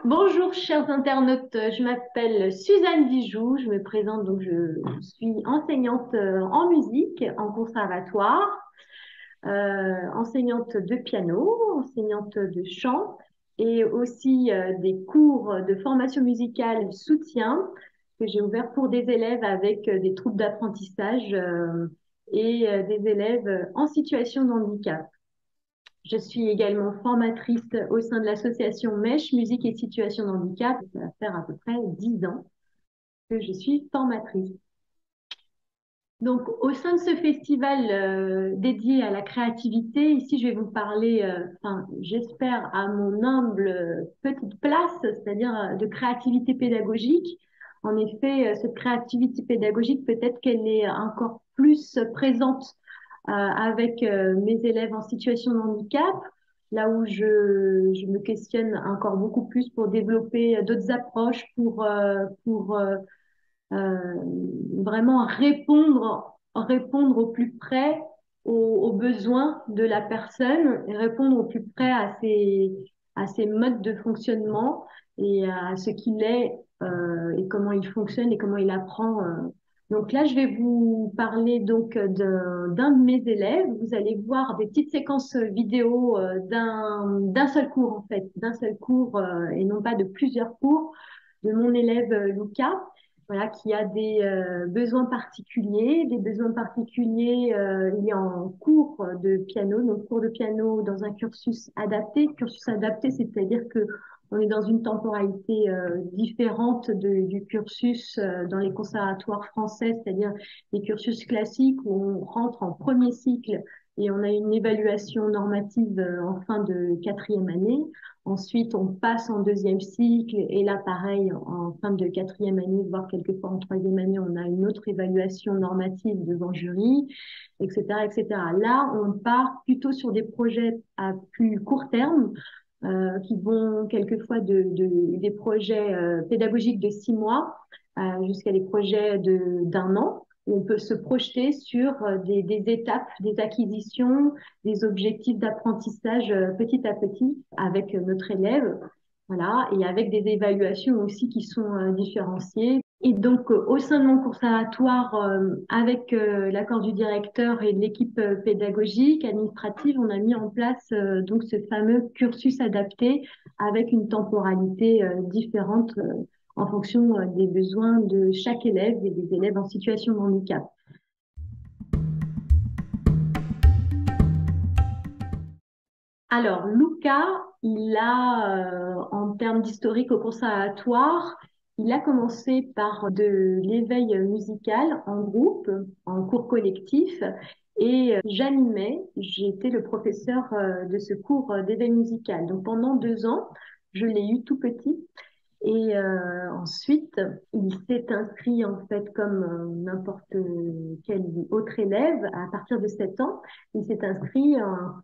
Bonjour chers internautes, je m'appelle Suzanne Dijoux, je me présente donc je suis enseignante en musique en conservatoire, enseignante de piano, enseignante de chant et aussi des cours de formation musicale soutien que j'ai ouvert pour des élèves avec des troubles d'apprentissage et des élèves en situation de handicap. Je suis également formatrice au sein de l'association Mèche, Musique et Situation de Handicap. Ça va faire à peu près 10 ans que je suis formatrice. Donc, au sein de ce festival dédié à la créativité, ici, je vais vous parler, enfin, j'espère, à mon humble petite place, c'est-à-dire de créativité pédagogique. En effet, cette créativité pédagogique, peut-être qu'elle est encore plus présente avec mes élèves en situation de handicap, là où je me questionne encore beaucoup plus pour développer d'autres approches, pour euh, vraiment répondre au plus près aux besoins de la personne et répondre au plus près à ses modes de fonctionnement et à ce qu'il est et comment il fonctionne et comment il apprend. Donc là, je vais vous parler donc d'un de mes élèves. Vous allez voir des petites séquences vidéo d'un seul cours en fait, d'un seul cours et non pas de plusieurs cours de mon élève Lucas, voilà, qui a des besoins particuliers. Il est en cours de piano, donc cours de piano dans un cursus adapté. Cursus adapté, c'est-à-dire que on est dans une temporalité différente du cursus dans les conservatoires français, c'est-à-dire les cursus classiques où on rentre en premier cycle et on a une évaluation normative en fin de quatrième année. Ensuite, on passe en deuxième cycle et là, pareil, en fin de quatrième année, voire quelquefois en troisième année, on a une autre évaluation normative devant jury, etc., etc. Là, on part plutôt sur des projets à plus court terme, qui vont quelquefois des projets pédagogiques de 6 mois jusqu'à des projets d'un an, où on peut se projeter sur des étapes, des acquisitions, des objectifs d'apprentissage petit à petit avec notre élève, voilà, et avec des évaluations aussi qui sont différenciées. Et donc, au sein de mon conservatoire, avec l'accord du directeur et de l'équipe pédagogique, administrative, on a mis en place donc ce fameux cursus adapté avec une temporalité différente en fonction des besoins de chaque élève et des élèves en situation de handicap. Alors, Luca, en termes d'historique au conservatoire, il a commencé par de l'éveil musical en groupe, en cours collectif, et j'animais, j'étais le professeur de ce cours d'éveil musical. Donc, pendant 2 ans, je l'ai eu tout petit. Et ensuite, il s'est inscrit en fait comme n'importe quel autre élève à partir de 7 ans. Il s'est inscrit à un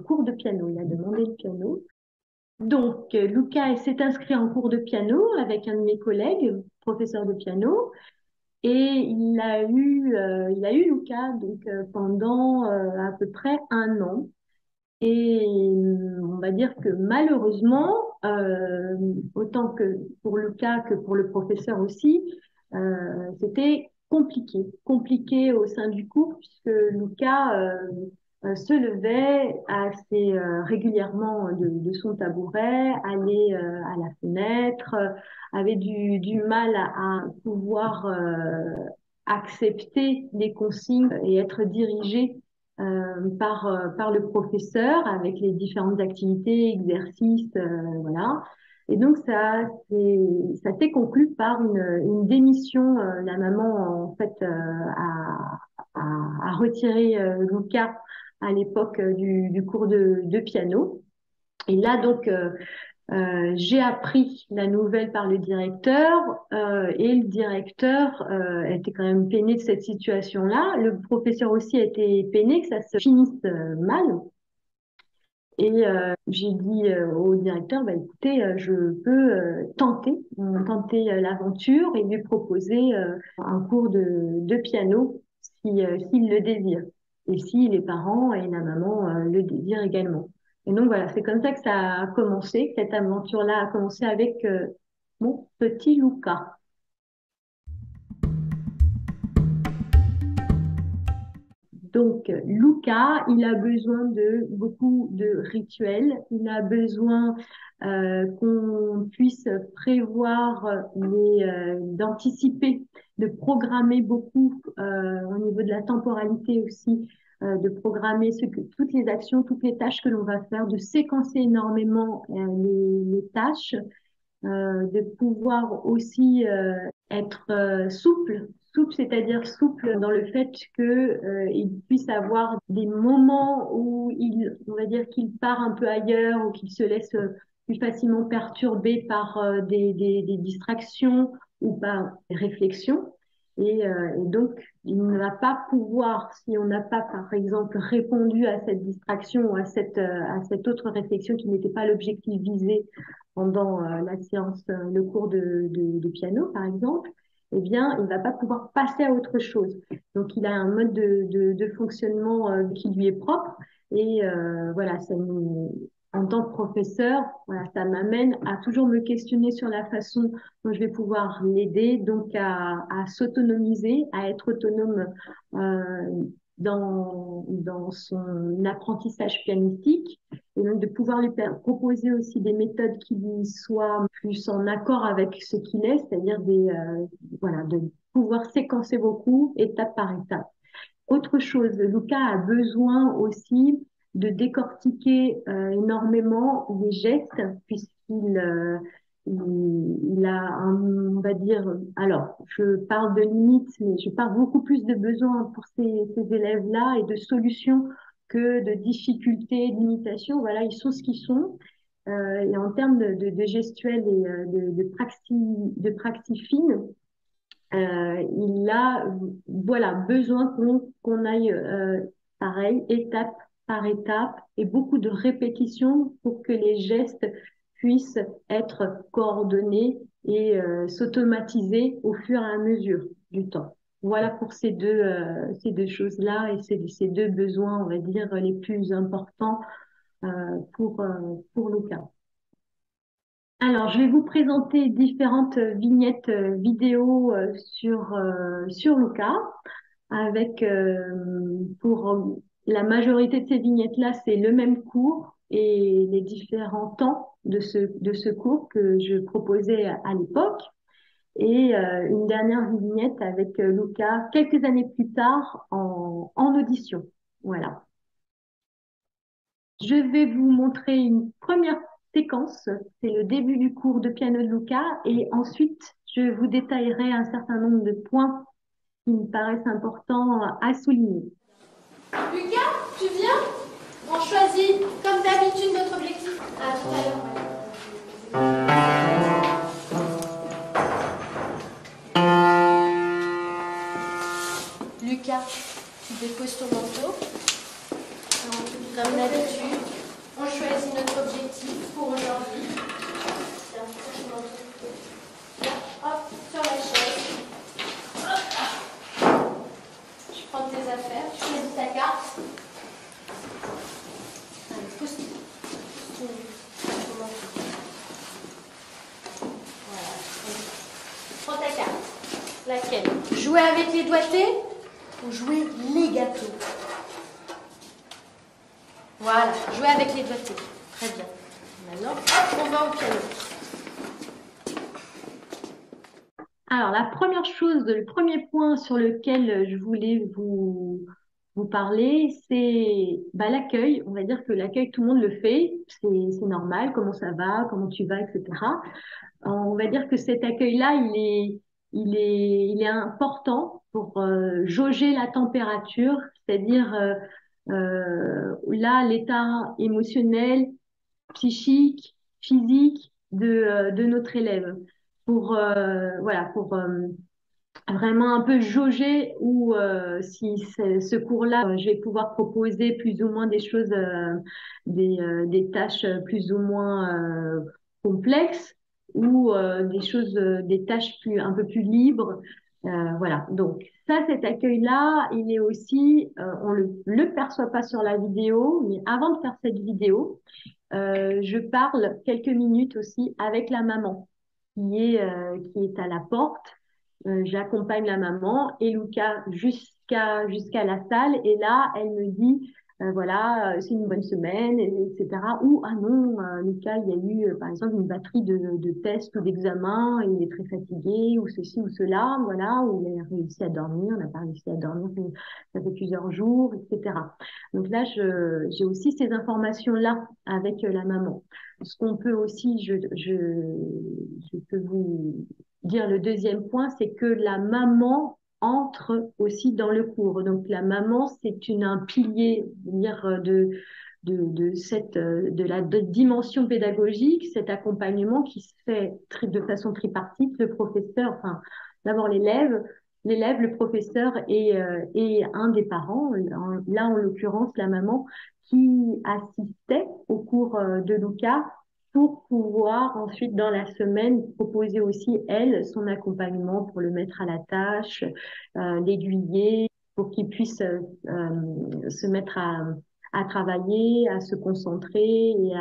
cours de piano. Il a demandé le piano. Donc, Lucas s'est inscrit en cours de piano avec un de mes collègues, professeur de piano. Et il a eu Lucas donc, pendant à peu près un an. Et on va dire que malheureusement, autant que pour le cas que pour le professeur aussi, c'était compliqué au sein du cours puisque Lucas se levait assez régulièrement de son tabouret, allait à la fenêtre, avait du mal à pouvoir accepter les consignes et être dirigé par le professeur avec les différentes activités, exercices, voilà. Et donc ça s'est conclu par une démission. La maman en fait a retiré Lucas à l'époque du cours de piano. Et là donc j'ai appris la nouvelle par le directeur et le directeur était quand même peiné de cette situation-là. Le professeur aussi a été peiné que ça se finisse mal. Et j'ai dit au directeur, bah, écoutez, je peux tenter l'aventure et lui proposer un cours de piano s'il le désire et si les parents et la maman le désirent également. Et donc voilà, c'est comme ça que ça a commencé, que cette aventure-là a commencé avec mon petit Luca. Donc, Luca, il a besoin de beaucoup de rituels. Il a besoin qu'on puisse prévoir d'anticiper, de programmer beaucoup au niveau de la temporalité aussi, de programmer toutes les actions, toutes les tâches que l'on va faire, de séquencer énormément les tâches, de pouvoir aussi être souple, c'est-à-dire souple dans le fait que il puisse avoir des moments où on va dire qu'il part un peu ailleurs ou qu'il se laisse plus facilement perturber par des distractions ou par des réflexions. Et donc, il ne va pas pouvoir, si on n'a pas, par exemple, répondu à cette distraction ou à cette autre réflexion qui n'était pas l'objectif visé pendant la séance, le cours de piano, par exemple, eh bien, il ne va pas pouvoir passer à autre chose. Donc, il a un mode de fonctionnement qui lui est propre. Et voilà, en tant que professeur, voilà, ça m'amène à toujours me questionner sur la façon dont je vais pouvoir l'aider, donc à s'autonomiser, à être autonome dans son apprentissage pianistique et donc de pouvoir lui proposer aussi des méthodes qui lui soient plus en accord avec ce qu'il est, c'est-à-dire voilà, de pouvoir séquencer beaucoup, étape par étape. Autre chose, Luca a besoin aussi de décortiquer énormément les gestes puisqu'il il a on va dire, alors je parle de limites, mais je parle beaucoup plus de besoins pour ces élèves-là et de solutions que de difficultés, de limitations. Voilà, ils sont ce qu'ils sont. Et en termes de gestuelle et de praxi fine, il a voilà besoin qu'on aille pareil étape par étape et beaucoup de répétitions pour que les gestes puissent être coordonnés et s'automatiser au fur et à mesure du temps. Voilà pour ces deux choses-là et ces deux besoins, on va dire, les plus importants pour Luca. Alors, je vais vous présenter différentes vignettes vidéo sur Luca, avec pour la majorité de ces vignettes-là, c'est le même cours et les différents temps de ce cours que je proposais à l'époque. Et une dernière vignette avec Luca quelques années plus tard en audition. Voilà. Je vais vous montrer une première séquence, c'est le début du cours de piano de Luca, et ensuite je vous détaillerai un certain nombre de points qui me paraissent importants à souligner. Lucas, tu viens? On choisit comme d'habitude notre objectif. À tout à l'heure. Lucas, tu déposes ton manteau. Comme d'habitude, on choisit notre objectif pour aujourd'hui. Tiens, ton manteau. Là, hop, sur la chaise. Tu prends tes affaires, tu choisis ta carte. Allez, pose ton manteau. Voilà. Prends ta carte. Laquelle? Jouer avec les doigtés ou jouer les gâteaux? Voilà, jouer avec les doigtés. Très bien. Maintenant, hop, on va au piano. Alors, la première chose, le premier point sur lequel je voulais vous parler, c'est bah, l'accueil. On va dire que l'accueil, tout le monde le fait. C'est normal. Comment ça va? Comment tu vas? Etc. On va dire que cet accueil-là, il est important pour jauger la température, c'est-à-dire là, l'état émotionnel, psychique, physique de notre élève. Voilà, pour vraiment un peu jauger ou si ce cours-là, je vais pouvoir proposer plus ou moins des choses, des tâches plus ou moins complexes ou des choses, des tâches un peu plus libres. Voilà, donc ça, cet accueil-là, il est aussi, on le perçoit pas sur la vidéo, mais avant de faire cette vidéo, je parle quelques minutes aussi avec la maman qui est à la porte. J'accompagne la maman et Luca jusqu'à la salle. Et là, elle me dit, voilà, c'est une bonne semaine, etc. Ou, ah non, Luca, il y a eu, par exemple, une batterie de tests ou d'examens, et il est très fatigué, ou ceci ou cela, voilà, ou il a réussi à dormir, on n'a pas réussi à dormir, ça fait plusieurs jours, etc. Donc là, j'ai aussi ces informations-là avec la maman. Ce qu'on peut aussi, je peux vous dire le deuxième point, c'est que la maman entre aussi dans le cours. Donc la maman, c'est un pilier dire, de la dimension pédagogique, cet accompagnement qui se fait de façon tripartite, le professeur, enfin d'abord l'élève, le professeur et un des parents, là en l'occurrence la maman, qui assistait au cours de Luca pour pouvoir ensuite dans la semaine proposer aussi elle son accompagnement pour le mettre à la tâche, l'aiguiller pour qu'il puisse se mettre à travailler, à se concentrer et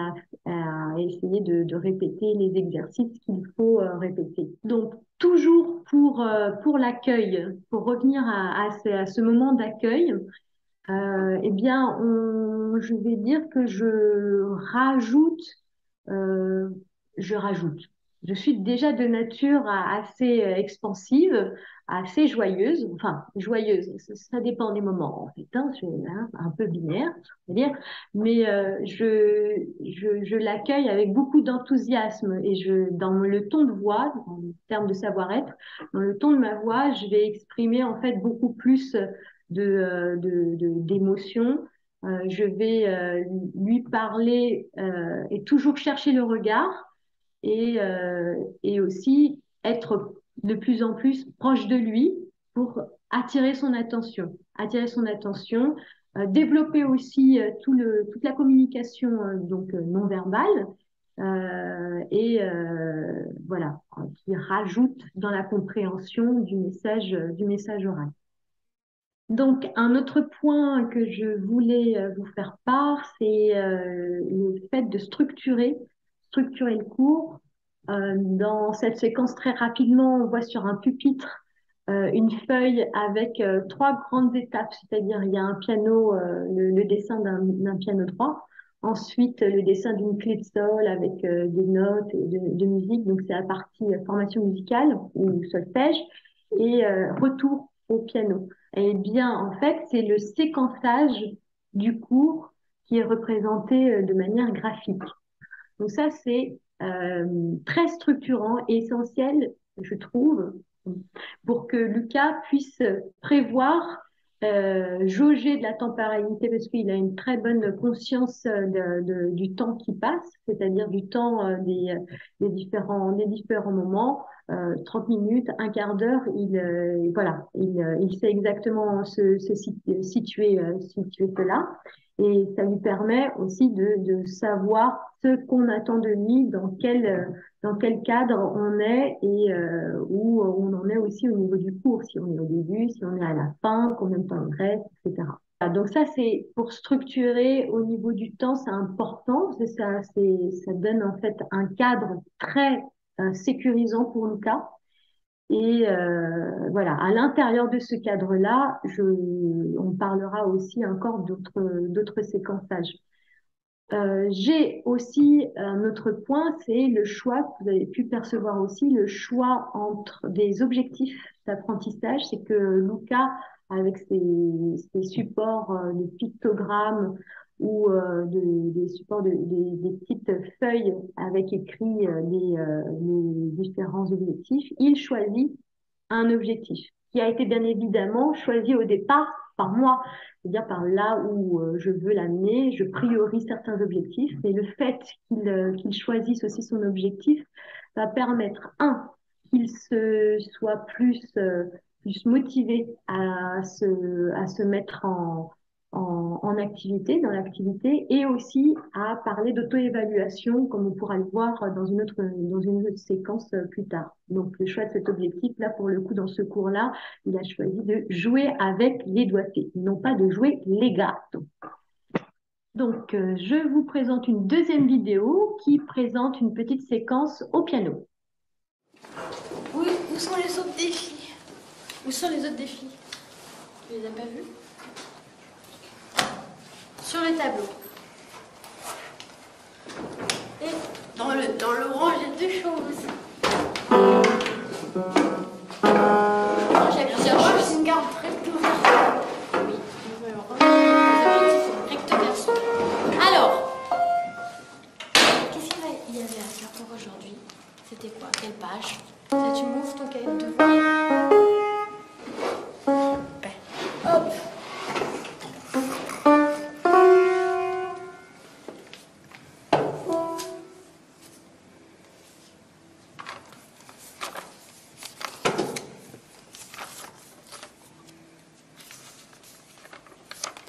à essayer de répéter les exercices qu'il faut répéter. Donc toujours pour l'accueil, pour revenir à ce moment d'accueil, eh bien, je vais dire que rajoute, euh, je rajoute. Je suis déjà de nature assez expansive, assez joyeuse. Enfin, joyeuse, ça dépend des moments, en fait. Hein, un peu binaire, on va dire. Mais je l'accueille avec beaucoup d'enthousiasme et dans le ton de voix, en termes de savoir-être, dans le ton de ma voix, je vais exprimer en fait beaucoup plus d'émotions. Je vais lui parler et toujours chercher le regard et aussi être de plus en plus proche de lui pour attirer son attention, développer aussi toute la communication donc non verbale voilà, qui rajoute dans la compréhension du message oral. Donc, un autre point que je voulais vous faire part, c'est le fait de structurer le cours. Dans cette séquence, très rapidement, on voit sur un pupitre une feuille avec trois grandes étapes, c'est-à-dire il y a un piano, le dessin d'un piano droit, ensuite le dessin d'une clé de sol avec des notes et de musique, donc c'est la partie formation musicale ou solfège, et retour au piano. Eh bien, en fait, c'est le séquençage du cours qui est représenté de manière graphique. Donc ça, c'est très structurant et essentiel, je trouve, pour que Lucas puisse prévoir, jauger de la temporalité, parce qu'il a une très bonne conscience du temps qui passe, c'est-à-dire du temps des différents moments. 30 minutes, un quart d'heure, voilà, il sait exactement situer cela. Et ça lui permet aussi de savoir ce qu'on attend de lui, dans quel cadre on est et où on en est aussi au niveau du cours, si on est au début, si on est à la fin, combien de temps il reste, etc. Donc ça, c'est pour structurer au niveau du temps, c'est important. Ça donne en fait un cadre très sécurisant pour Lucas. Et voilà, à l'intérieur de ce cadre-là, on parlera aussi encore d'autres séquençages. J'ai aussi un autre point, c'est le choix, vous avez pu percevoir aussi, le choix entre des objectifs d'apprentissage. C'est que Luca, avec ses supports de pictogrammes ou des supports des petites feuilles avec écrit les différents objectifs, il choisit un objectif qui a été bien évidemment choisi au départ par moi, c'est-à-dire par là où je veux l'amener, je priorise certains objectifs, mais le fait qu'il choisisse aussi son objectif va permettre, qu'il soit plus motivé à se mettre en activité, dans l'activité, et aussi à parler d'auto-évaluation, comme on pourra le voir dans une autre séquence plus tard. Donc, le choix de cet objectif, là, pour le coup, dans ce cours-là, il a choisi de jouer avec les doigtés, non pas de jouer les gâteaux. Donc, je vous présente une deuxième vidéo qui présente une petite séquence au piano. Oui, où sont les autres défis? Où sont les autres défis? Tu les as pas vus? Sur le tableau. Et dans le rang, j'ai deux choses. J'ai plusieurs choses. C'est une garde recto verso. Oui, les objectifs sont recto verso. Alors, qu'est-ce qu'il y avait à faire pour aujourd'hui? C'était quoi? Quelle page? Ça, tu m'ouvres ton cahier de devoir. Ben, hop.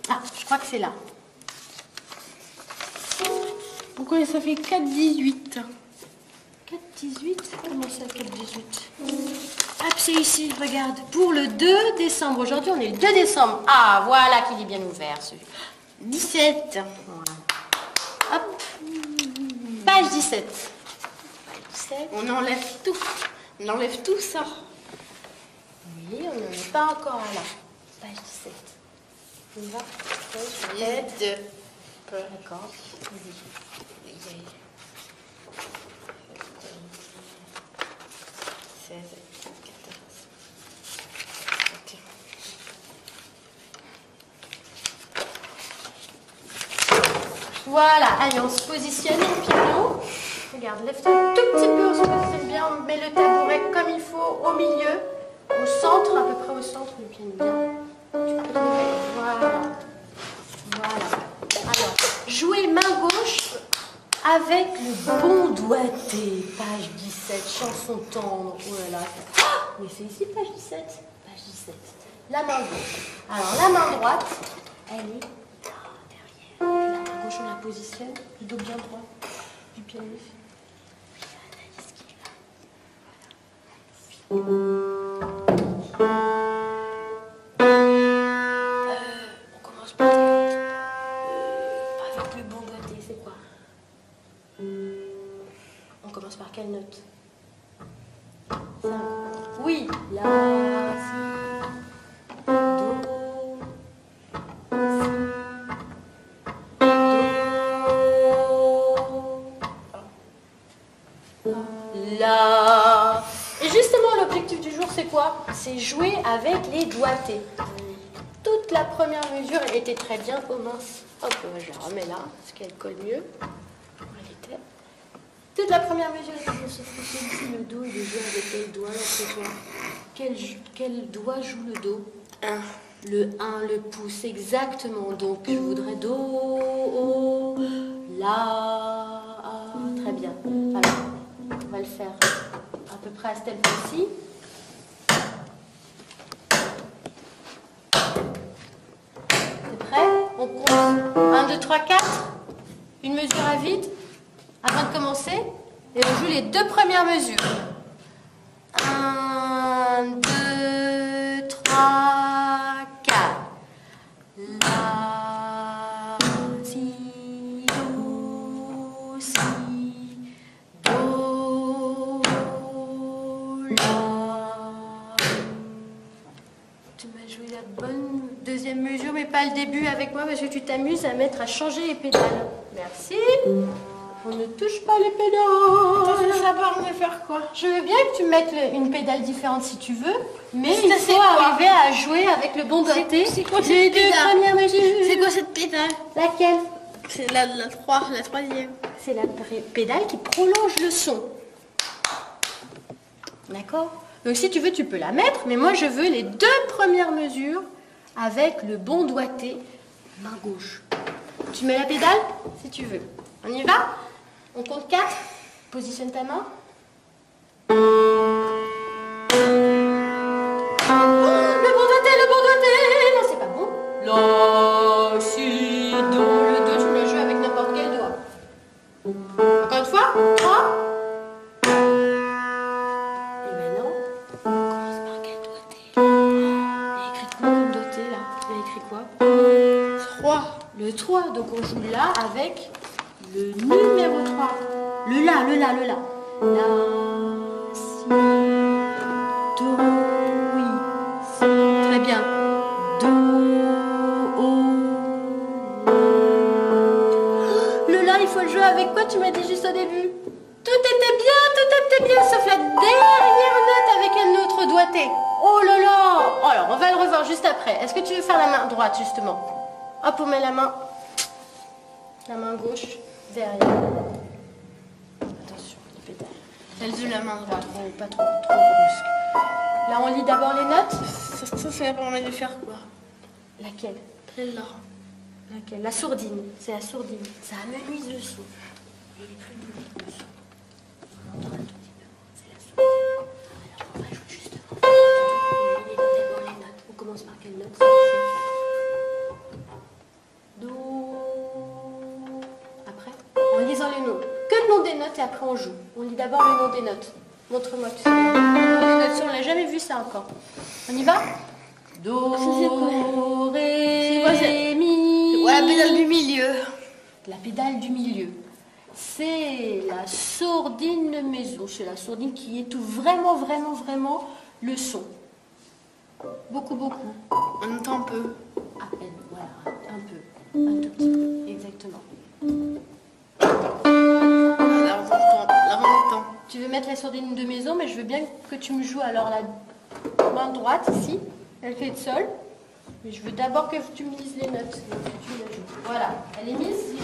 Ah, je crois que c'est là. Pourquoi ça fait 4,18? 4,18? Comment ça, 4,18? Hop, c'est ici, regarde. Pour le 2 décembre. Aujourd'hui, on est le 2 décembre. Ah, voilà qu'il est bien ouvert, celui. 17. Voilà. Hop. Page 17. Page 17. On enlève tout. On enlève tout ça. Oui, on n'en est pas encore là. Page 17. On y va? Page 2. D'accord. Vas-y. 16, 14, 21. Voilà, allez, on se positionne au piano. Regarde, lève-toi un tout petit peu, on se positionne bien, on met le tabouret comme il faut, au milieu, au centre, à peu près au centre, le piano bien. Tu peux te lever, voilà. Voilà. Alors, jouer main gauche avec le bon doigté, page 17, chanson tendre, oh là là. Ah, mais c'est ici, page 17. Page 17. La main gauche. Alors, la main droite, elle est là, derrière. La main gauche, on la positionne, le dos bien droit du pianiste. Oui, Anaïs qui est là. On commence par avec le bon doigté, c'est quoi? On commence par quelle note? Oui, la, si, do, si, do, la. Et justement, l'objectif du jour, c'est quoi? C'est jouer avec les doigtés. Toute la première mesure, elle était très bien. Oh mince, hop, je la remets là, parce qu'elle colle mieux. Toute la première mesure, sauf que ici, le do, il est joué avec quel doigt, là, c'est quoi? Quel doigt joue le do? 1. Le 1, le pouce, exactement. Donc, je voudrais do, o, la, très bien. Alors, on va le faire à peu près à ce tempo-ci. C'est prêt? On compte 1, 2, 3, 4. Une mesure à vide. Avant de commencer, et on joue les deux premières mesures. 1, 2, 3, 4. La, si, do, la. Tu m'as joué la bonne deuxième mesure, mais pas le début avec moi parce que tu t'amuses à changer les pédales. Merci. On ne touche pas les pédales. Tu veux savoir me faire quoi? Je veux bien que tu mettes une pédale différente si tu veux, mais il faut arriver à jouer avec le bon doigté. C'est quoi les cette deux pédale? premières mesures. C'est quoi cette pédale? Laquelle? C'est la 3, la troisième. C'est la pédale qui prolonge le son. D'accord? Donc si tu veux, tu peux la mettre, mais moi je veux les deux premières mesures avec le bon doigté, main gauche. Tu mets la pédale si tu veux. On y va? On compte 4. Positionne ta main. Oh, le bon doigté, le bon doigté. Non, c'est pas bon. La, si, 3. Le 3, donc on joue là avec le numéro 3. Le la, le la, le la. La, si, do, oui, si. Très bien. Do, o, la. Le la, il faut le jouer avec quoi tu m'as dit juste au début? Tout était bien, sauf la dernière note avec un autre doigté. Oh là là! Alors, on va le revoir juste après. Est-ce que tu veux faire la main droite, justement? Hop, on met la main gauche derrière. Attention, les pédales. Celle de la main droite. Pas trop brusque. Là, on lit d'abord les notes. Ça permet de faire quoi? Laquelle? Celle-là. Laquelle? La sourdine. C'est la sourdine. Ça amenuise le son. Il est plus doux, le son. On entend un tout petit peu. C'est la sourdine. Alors, on va jouer justement. On lit d'abord les notes. On commence par quelle note? Do. Après, en lisant les noms. Que le nom des notes et après on joue. On lit d'abord le nom des notes. Montre-moi tout ça. Les notes, on n'a jamais vu ça encore. On y va? Do, c'est quoi? ré, mi. Ouais, la pédale du milieu. La pédale du milieu. C'est la sourdine maison. C'est la sourdine qui étouffe vraiment le son. Beaucoup. On entend un peu. À peine, voilà, un peu. Un tout petit peu, exactement. Là, on entend. Tu veux mettre la sourdine de maison, mais je veux bien que tu me joues alors la main droite ici. Elle fait de sol. Mais je veux d'abord que tu me lises les notes. Donc, tu me la joues. Voilà, elle est mise.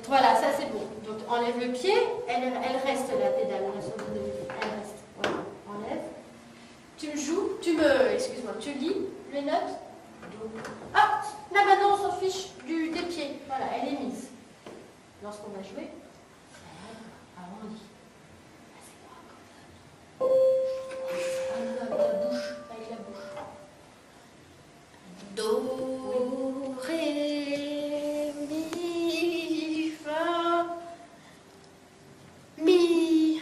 Voilà, ça c'est bon. Donc enlève le pied, elle reste la pédale, la sourdine de maison. Elle reste. Voilà, enlève. Tu me joues, excuse-moi, tu lis les notes. Ah, là maintenant on s'en fiche des pieds. Voilà, elle est mise. Lorsqu'on va jouer, alors on lit. Avec la bouche, Do, ré, mi, fa, mi.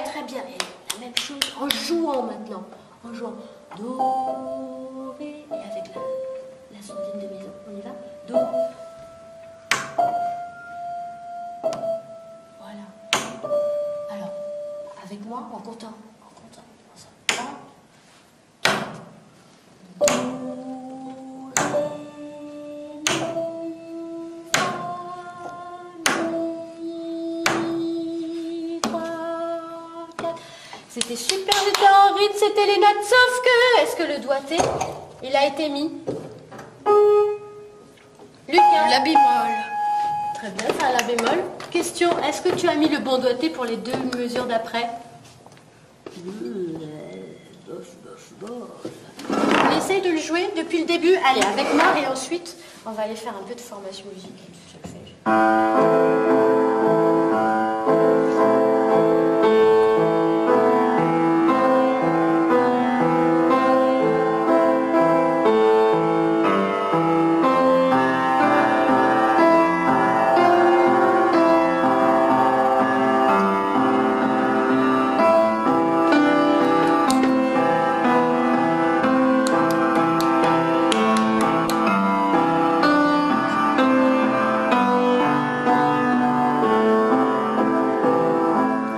Très bien. Et la même chose en jouant maintenant. En jouant. Do, ré. Et avec la sourdine de maison. On y va? Do. Voilà. Alors, avec moi, en comptant. Un, do, ré, mi, fa, mi, 3, 4. C'était super, j'étais en rythme, c'était les notes, sauf que, est-ce que le doigté, il a été mis? Lucas. La bémol. Très bien, c'est un la bémol. Question, est-ce que tu as mis le bon doigté pour les deux mesures d'après? On essaye de le jouer depuis le début. Allez, avec moi et ensuite, on va aller faire un peu de formation musicale.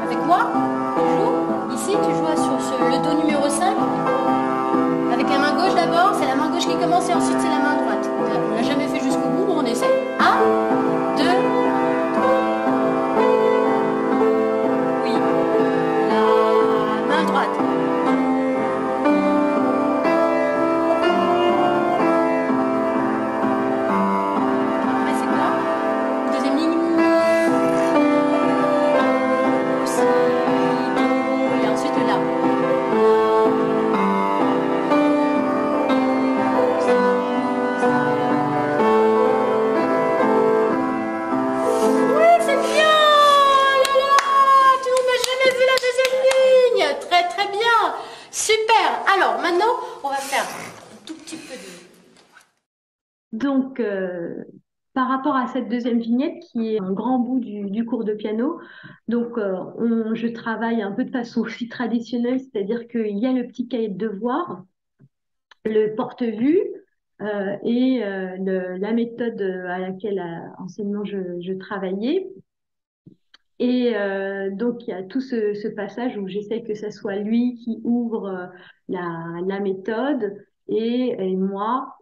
Avec moi, tu joues. Ici, tu joues sur le do numéro 5. Avec la main gauche d'abord, c'est la main gauche qui commence et ensuite c'est la main droite. On l'a jamais fait jusqu'au bout, on essaie. 1, 2, 3. Oui. La main droite. Après, c'est quoi? Deuxième ligne. Si, do, et ensuite là. Oui, c'est bien! Oh là là, on n'a jamais vu la deuxième ligne. Très bien. Super. Alors maintenant, on va faire un tout petit peu de... Donc, par rapport à cette deuxième vignette qui est un grand bout du cours de piano, donc je travaille un peu de façon aussi traditionnelle, c'est-à-dire qu'il y a le petit cahier de devoirs le porte-vue et la méthode à laquelle anciennement je travaillais. Et donc, il y a tout ce passage où j'essaie que ce soit lui qui ouvre la méthode et moi,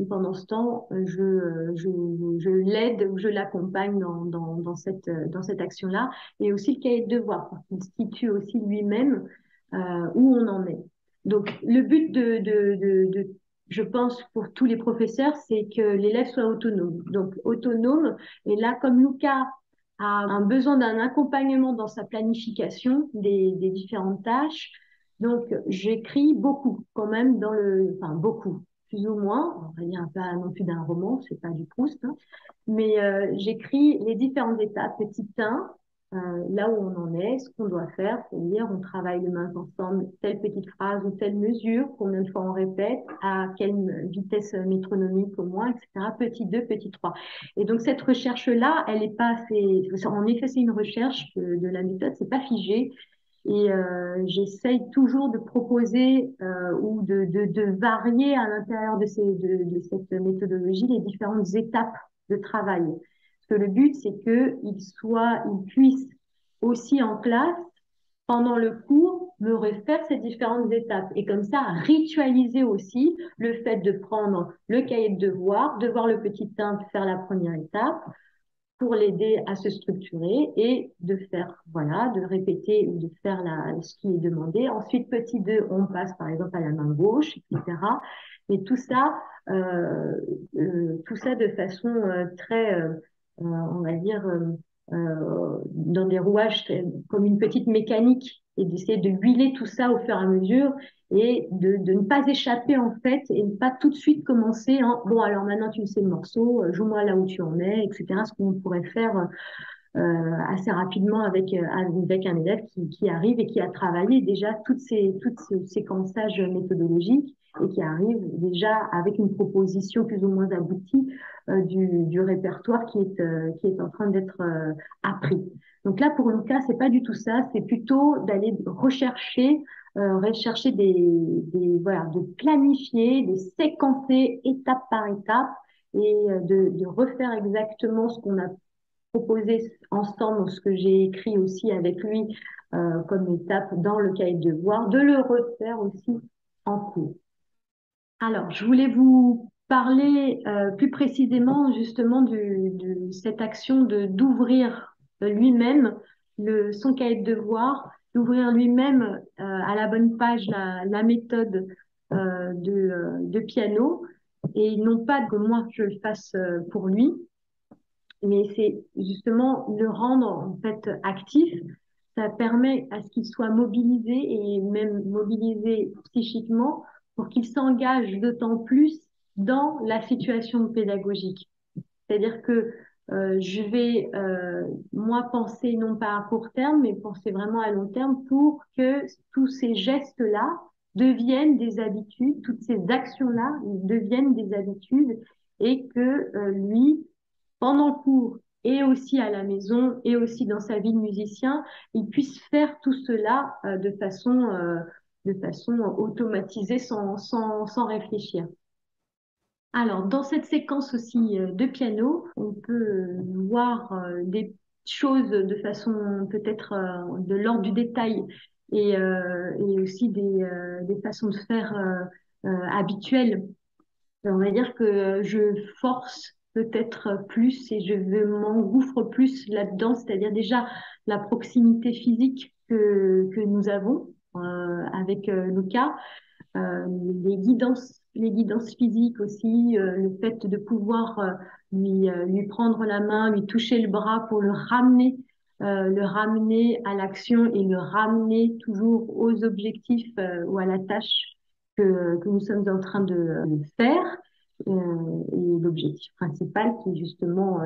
pendant ce temps, je l'aide ou je l'accompagne dans cette action-là. Et aussi le cahier de devoir, parce qu'il situe aussi lui-même où on en est. Donc, le but je pense, pour tous les professeurs, c'est que l'élève soit autonome. Donc, autonome. Et là, comme Lucas a un besoin d'un accompagnement dans sa planification des différentes tâches. Donc, j'écris beaucoup quand même enfin beaucoup, plus ou moins. On va dire pas non plus d'un roman, c'est pas du Proust, hein, mais j'écris les différentes étapes, petit 1, là où on en est, ce qu'on doit faire, c'est-à-dire on travaille les mains ensemble, telle petite phrase ou telle mesure, combien de fois on répète, à quelle vitesse métronomique au moins, etc. Petit 2, petit 3. Et donc cette recherche-là, elle est pas assez... En effet, c'est une recherche de la méthode, c'est pas figé. Et j'essaye toujours de proposer ou de varier à l'intérieur de cette méthodologie les différentes étapes de travail. Parce que le but, c'est qu'il puisse aussi en classe, pendant le cours, me refaire ces différentes étapes. Et comme ça, ritualiser aussi le fait de prendre le cahier de devoir, de voir le petit 1, faire la première étape, pour l'aider à se structurer et de faire, voilà, de répéter ou de faire ce qui est demandé. Ensuite, petit 2, on passe par exemple à la main gauche, etc. Et tout ça de façon très, on va dire, dans des rouages comme une petite mécanique et d'essayer de huiler tout ça au fur et à mesure et de ne pas échapper en fait et ne pas tout de suite commencer en bon alors maintenant tu sais le morceau, joue-moi là où tu en es, etc. Ce qu'on pourrait faire assez rapidement avec un élève qui arrive et qui a travaillé déjà tout ce séquençage méthodologique et qui arrive déjà avec une proposition plus ou moins aboutie du répertoire qui est en train d'être appris. Donc là, pour Lucas, c'est pas du tout ça, c'est plutôt d'aller rechercher voilà, de planifier, de séquencer étape par étape et de refaire exactement ce qu'on a proposé ensemble, ce que j'ai écrit aussi avec lui comme étape dans le cahier de devoir, de le refaire aussi en cours. Alors, je voulais vous parler plus précisément justement de cette action d'ouvrir lui-même son cahier de devoir, d'ouvrir lui-même à la bonne page la méthode de piano, et non pas que moi je le fasse pour lui, mais c'est justement le rendre en fait actif. Ça permet à ce qu'il soit mobilisé et même mobilisé psychiquement pour qu'il s'engage d'autant plus dans la situation pédagogique. C'est-à-dire que je vais, moi, penser non pas à court terme, mais penser vraiment à long terme pour que tous ces gestes-là deviennent des habitudes, toutes ces actions-là deviennent des habitudes et que lui, pendant le cours et aussi à la maison et aussi dans sa vie de musicien, il puisse faire tout cela de façon automatisée sans réfléchir. Alors, dans cette séquence aussi de piano, on peut voir des choses de façon peut-être de l'ordre du détail et aussi des façons de faire habituelles. On va dire que je force peut-être plus et m'engouffre plus là-dedans, c'est-à-dire déjà la proximité physique que nous avons avec Lucas, euh, les guidances physiques aussi, le fait de pouvoir lui prendre la main, lui toucher le bras pour le ramener à l'action et le ramener toujours aux objectifs ou à la tâche que nous sommes en train de faire. Et l'objectif principal qui est justement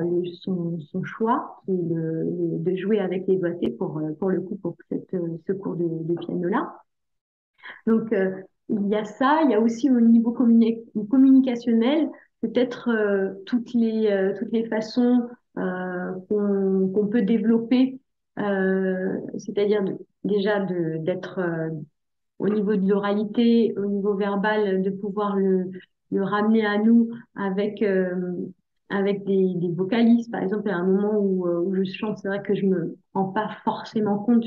son choix, qui est de jouer avec les doigtés pour le coup pour ce cours de piano-là. Donc, il y a ça, il y a aussi au niveau communicationnel, peut-être toutes les façons qu'on peut développer, c'est-à-dire déjà d'être au niveau de l'oralité, au niveau verbal, de pouvoir le ramener à nous avec, avec des vocalises. Par exemple, à un moment où je chante, c'est vrai que je me rends pas forcément compte,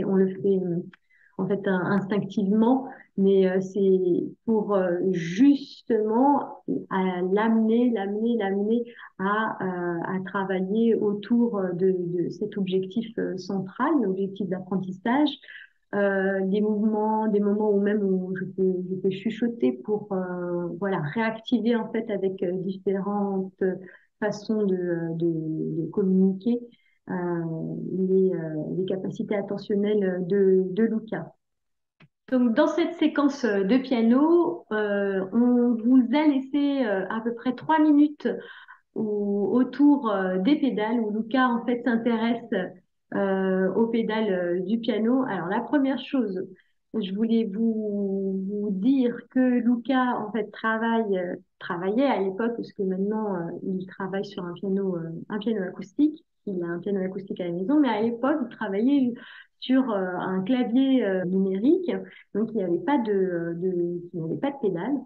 on le fait en fait instinctivement, mais c'est pour justement l'amener à travailler autour de cet objectif central, l'objectif d'apprentissage. Des moments où même où je peux chuchoter pour voilà réactiver en fait avec différentes façons de communiquer les capacités attentionnelles de Luca. Donc, dans cette séquence de piano, on vous a laissé à peu près 3 minutes autour des pédales, où Luca en fait s'intéresse aux pédales du piano. Alors, la première chose, je voulais vous dire que Luca en fait travaillait à l'époque, parce que maintenant il travaille sur un piano acoustique. Il a un piano acoustique à la maison, mais à l'époque, il travaillait sur un clavier numérique, donc il n'y avait pas de pédale.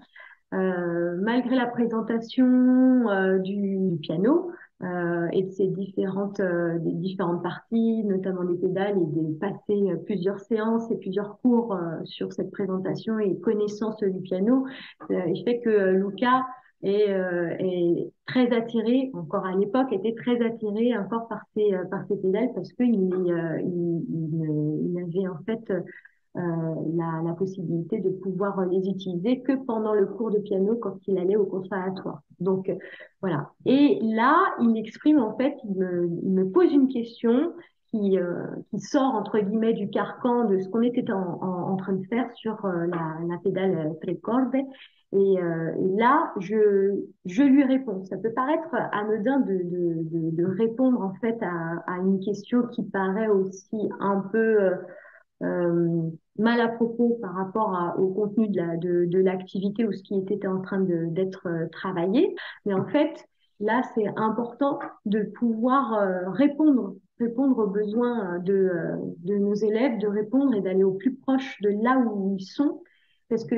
Malgré la présentation du piano et de ses des différentes parties, notamment des pédales, et de passer plusieurs séances et plusieurs cours sur cette présentation et connaissance du piano, il fait que Luca est très attiré, encore à l'époque, était très attiré encore par ces pédales parce il avait en fait la possibilité de pouvoir les utiliser que pendant le cours de piano quand il allait au conservatoire. Donc voilà. Et là, il exprime en fait, il me pose une question qui sort entre guillemets du carcan de ce qu'on était en train de faire sur la pédale tre corde. Et là, je lui réponds. Ça peut paraître anodin de répondre en fait à une question qui paraît aussi un peu mal à propos par rapport au contenu de l'activité ou ce qui était en train d'être travaillé. Mais en fait, là, c'est important de pouvoir répondre aux besoins de nos élèves, de répondre et d'aller au plus proche de là où ils sont. Parce que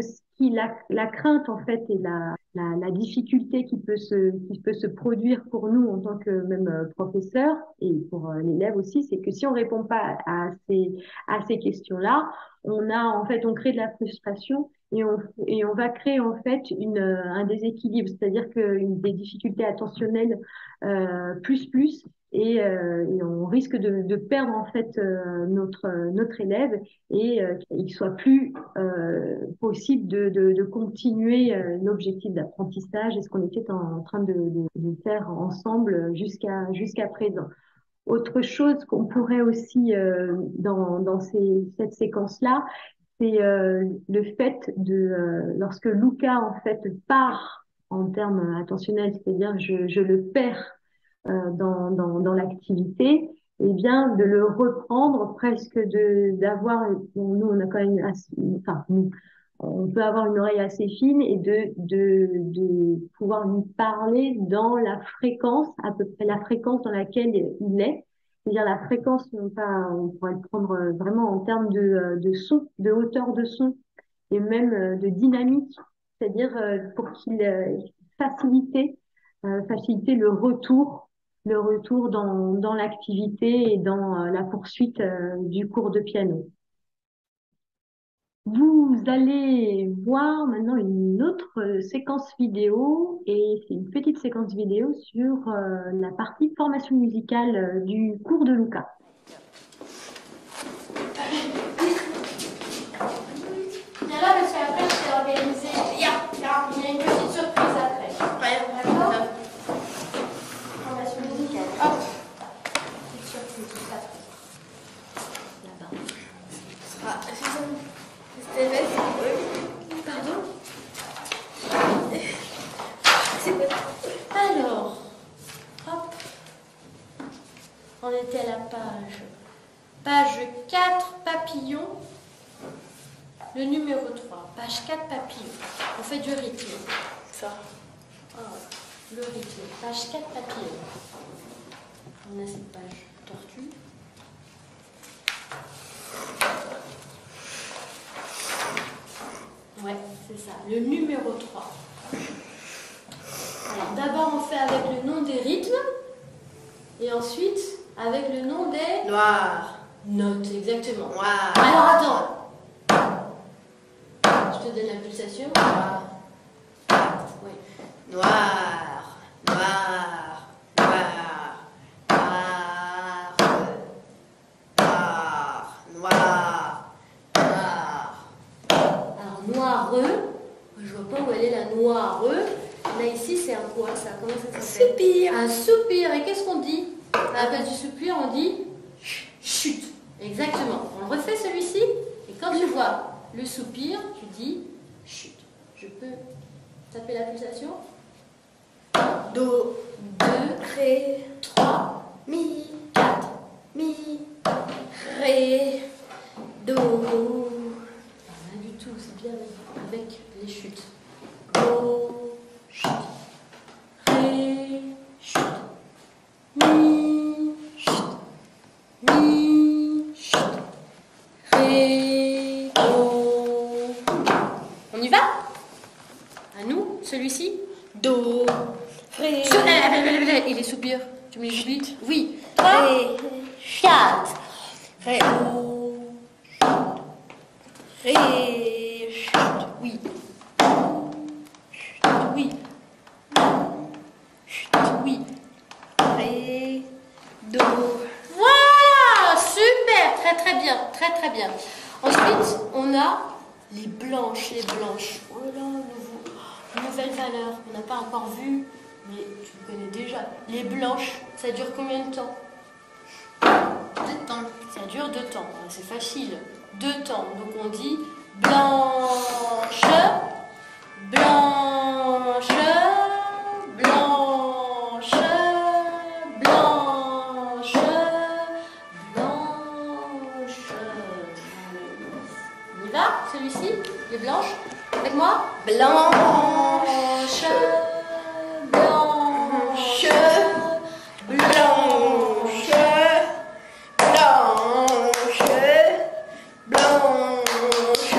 la crainte, en fait, et la difficulté qui peut se produire pour nous en tant que même professeur et pour l'élève aussi, c'est que si on répond pas à ces questions-là, on crée de la frustration et on va créer en fait un déséquilibre, c'est-à-dire des difficultés attentionnelles et on risque de perdre en fait notre élève et qu'il soit plus possible de continuer l'objectif d'apprentissage et ce qu'on était en train de faire ensemble jusqu'à présent. Autre chose qu'on pourrait aussi cette séquence-là, c'est le fait lorsque Luca en fait part en termes attentionnels, c'est-à-dire je le perds dans l'activité, et bien de le reprendre presque d'avoir nous on a quand même enfin nous, on peut avoir une oreille assez fine et de pouvoir lui parler dans la fréquence, à peu près la fréquence dans laquelle il est. C'est-à-dire la fréquence, non pas, on pourrait le prendre vraiment en termes de son, de hauteur de son et même de dynamique. C'est-à-dire pour qu'il faciliter, faciliter le retour dans l'activité et dans la poursuite du cours de piano. Vous allez voir maintenant une autre séquence vidéo et c'est une petite séquence vidéo sur la partie formation musicale du cours de Luca. Viens là parce qu'après je t'ai organisé. Il y a une petite surprise après. D'accord ? Formation musicale. Hop. Petite surprise après. Là-bas. Ah, Stéphane, oui. Pardon. Alors, hop. On était à la page 4, papillon. Le numéro 3, page 4, papillon. On fait du rythme. Ça. Ah, le rythme, page 4, papillon. On a cette page tortue. c'est ça, le numéro 3. Alors d'abord on fait avec le nom des rythmes et ensuite avec le nom des Noir. notes, exactement. Noir. Alors attends, je te donne la pulsation. Noir. Oui. Noir. Noir. Noir. Noir. Noir. Noir. Alors noireux, je vois pas où elle est la noireux. Là ici c'est un quoi ça? Comment ça s'appelle? Soupir. Un soupir. Et qu'est-ce qu'on dit? À la place du soupir on dit chut. Exactement. On le refait celui-ci. Et quand tu vois le soupir, tu dis chut. Je peux taper la pulsation? Do. 2, Ré. 3, Mi. 4. Mi. Ré. Do. Rien du tout, c'est bien avec les chutes. Do, chute. Ré, chute. Mi, chute. Mi, chute. Ré, do. On y va? À nous, celui-ci? Do. Ré. Et les soupirs, tu me les oublies? Oui. Ré. 4. Ré. Ré. Chut. Oui. Oui. Oui. Ré. Do. Voilà, super, très très bien, très très bien. Ensuite, on a les blanches, les blanches. Oh là, nouvelle valeur, on n'a pas encore vu, mais tu le connais déjà. Les blanches, ça dure combien de temps? 2 temps. Ça dure 2 temps, c'est facile. 2 temps, donc on dit blanche, blanche, blanche, blanche, blanche. On y va, celui-ci, les blanches, avec moi? Blanche. Blanche, Blanche. Blanche. Blanche. Blanche.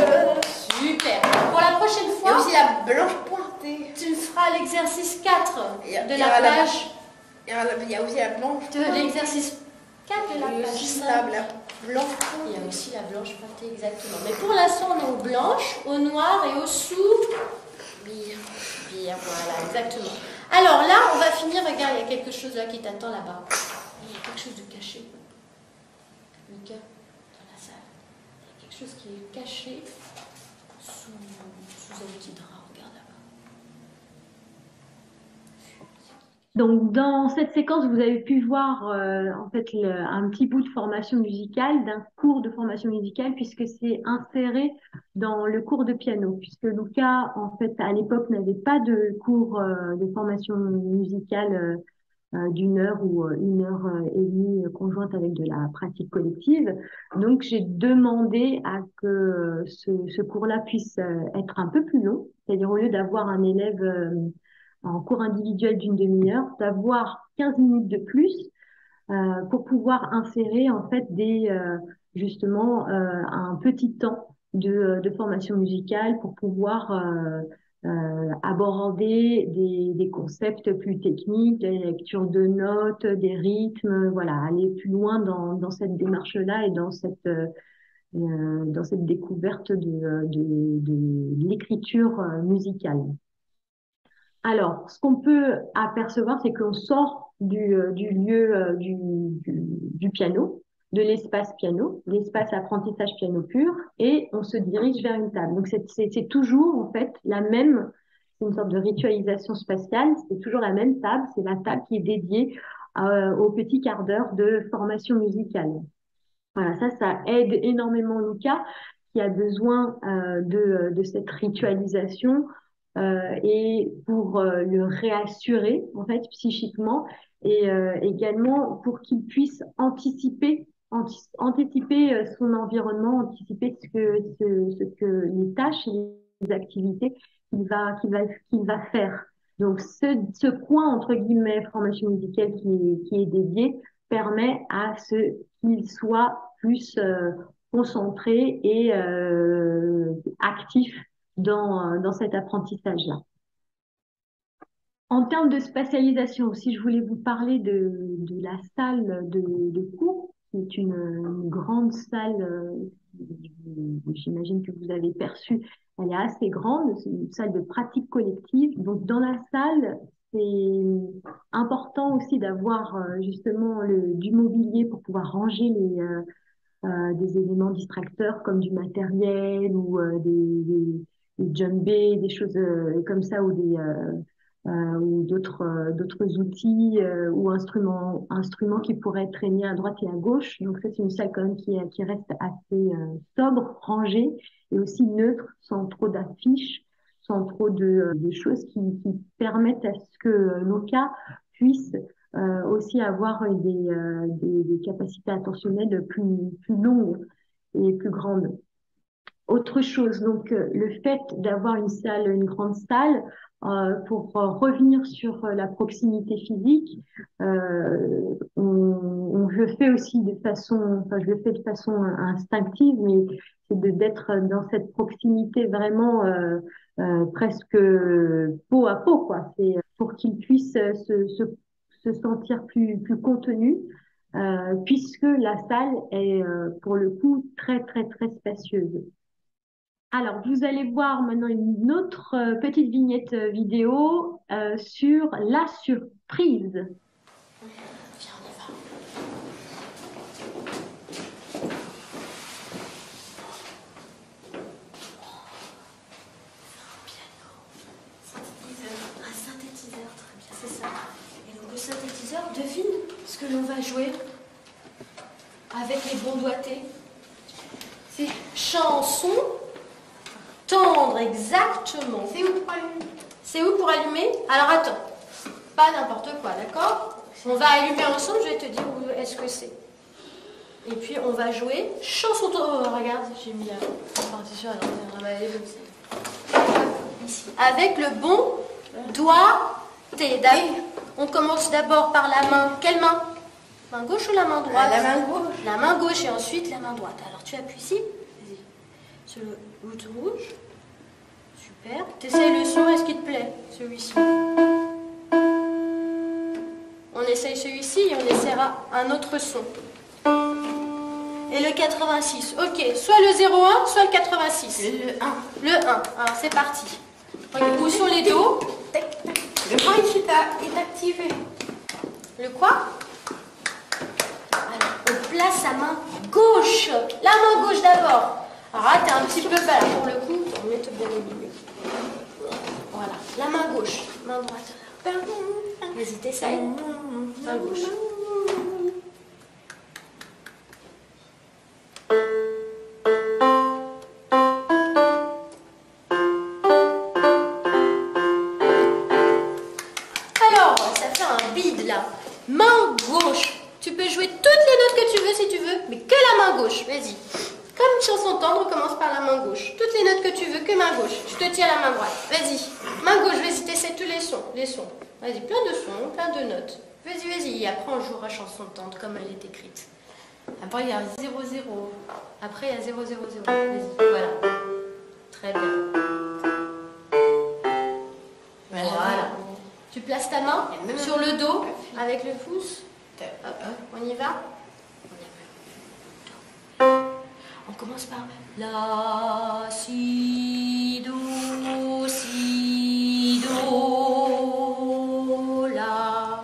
Super. Pour la prochaine Il y a fois, aussi la blanche pointée. tu feras l'exercice 4 Il y a- de il y a la la- plage. Il y a aussi la blanche De l'exercice 4 de la pointée. plage. Juste la blanche Il y a pointée. aussi la blanche pointée, exactement. Mais pour l'instant, on est aux blanches, au noir et au sous. Bien, voilà, exactement. Alors là, on va finir. Regarde, il y a quelque chose là qui t'attend là-bas. Il y a quelque chose de caché. Lucas, dans la salle. Il y a quelque chose qui est caché sous un petit drap. Regarde là-bas. Donc, dans cette séquence, vous avez pu voir en fait un petit bout de formation musicale, d'un cours de formation musicale, puisque c'est inséré dans le cours de piano, puisque Luca, en fait, à l'époque, n'avait pas de cours de formation musicale d'une heure ou 1 heure et demie conjointe avec de la pratique collective. Donc, j'ai demandé à que ce cours-là puisse être un peu plus long, c'est-à-dire au lieu d'avoir un élève en cours individuel d'une demi-heure, d'avoir 15 minutes de plus pour pouvoir insérer en fait justement un petit temps de formation musicale pour pouvoir aborder des concepts plus techniques, des lectures de notes, des rythmes, voilà, aller plus loin dans cette démarche-là et dans cette découverte de l'écriture musicale. Alors, ce qu'on peut apercevoir, c'est qu'on sort du lieu du piano, de l'espace piano, l'espace apprentissage piano pur, et on se dirige vers une table. Donc, c'est toujours en fait la même, c'est une sorte de ritualisation spatiale, c'est toujours la même table, c'est la table qui est dédiée au petit quart d'heure de formation musicale. Voilà, ça aide énormément Lucas, qui a besoin de cette ritualisation et pour le réassurer en fait psychiquement et également pour qu'il puisse anticiper son environnement, anticiper ce que les tâches et les activités qu'il va faire. Donc ce coin entre guillemets formation musicale qui est dédié permet à ce qu'il soit plus concentré et actif dans cet apprentissage-là. En termes de spatialisation, si je voulais vous parler de la salle de cours, qui est une grande salle, j'imagine que vous avez perçu, elle est assez grande, c'est une salle de pratique collective. Donc dans la salle, c'est important aussi d'avoir justement du mobilier pour pouvoir ranger des éléments distracteurs comme du matériel ou des djembés, des choses comme ça, ou d'autres outils ou instruments qui pourraient être traînés à droite et à gauche. Donc ça, c'est une salle quand même qui reste assez sobre, rangée et aussi neutre, sans trop d'affiches, sans trop de choses qui permettent à ce que nos cas puissent aussi avoir des capacités attentionnelles plus longues et plus grandes. Autre chose, donc le fait d'avoir une grande salle, pour revenir sur la proximité physique, on le fait aussi de façon, enfin je le fais de façon instinctive, mais c'est d'être dans cette proximité vraiment presque peau à peau, quoi. C'est pour qu'ils puissent se sentir plus contenus, puisque la salle est pour le coup très spacieuse. Alors, vous allez voir maintenant une autre petite vignette vidéo sur la surprise. Viens, on y va. Un synthétiseur, très bien, c'est ça. Et donc le synthétiseur, devine ce que l'on va jouer avec les bons doigtés. C'est chanson tendre, exactement. C'est où pour allumer? C'est où pour allumer? Alors attends, pas n'importe quoi, d'accord? On va allumer ensemble, je vais te dire où est-ce que c'est. Et puis on va jouer chanson tendre. Oh, regarde, j'ai mis la partition, alors on va aller comme ça. Ici. Avec le bon doigté. On commence d'abord par la main. Quelle main? Main gauche ou la main droite? La main gauche. La main gauche et ensuite la main droite. Alors tu appuies ici. Vas-y. Sur le bouton rouge. Super. T'essayes le son, est-ce qu'il te plaît, celui-ci? On essaye celui-ci et on essaiera un autre son. Et le 86. Ok, soit le 01, soit le 86. Le 1. Le 1. Alors c'est parti. Où sont les dos? Le point est activé. Le quoi? Alors, on place sa main gauche. La main gauche d'abord. Alors là, t'es un petit peu bas là, pour le coup. On met bien au milieu. Voilà. La main gauche. Main droite. Vas-y, t'essayes. Main gauche. Alors, ça fait un bide là. Main gauche. Tu peux jouer toutes les notes que tu veux si tu veux, mais que la main gauche. Vas-y. Comme une chanson tendre, on commence par la main gauche. Toutes les notes que tu veux, que main gauche. Je te tiens la main droite. Vas-y. Main gauche, vas-y, t'essaies tous les sons. Les sons. Vas-y, plein de sons, plein de notes. Vas-y, vas-y. Et après, on jouera chanson tendre comme elle est écrite. Après, il y a 0, 0. Après, il y a 0, 0, 0. Vas-y, voilà. Très bien. Voilà. Tu places ta main sur le dos avec le pouce. Hop, on y va. On commence par la, si, do, la.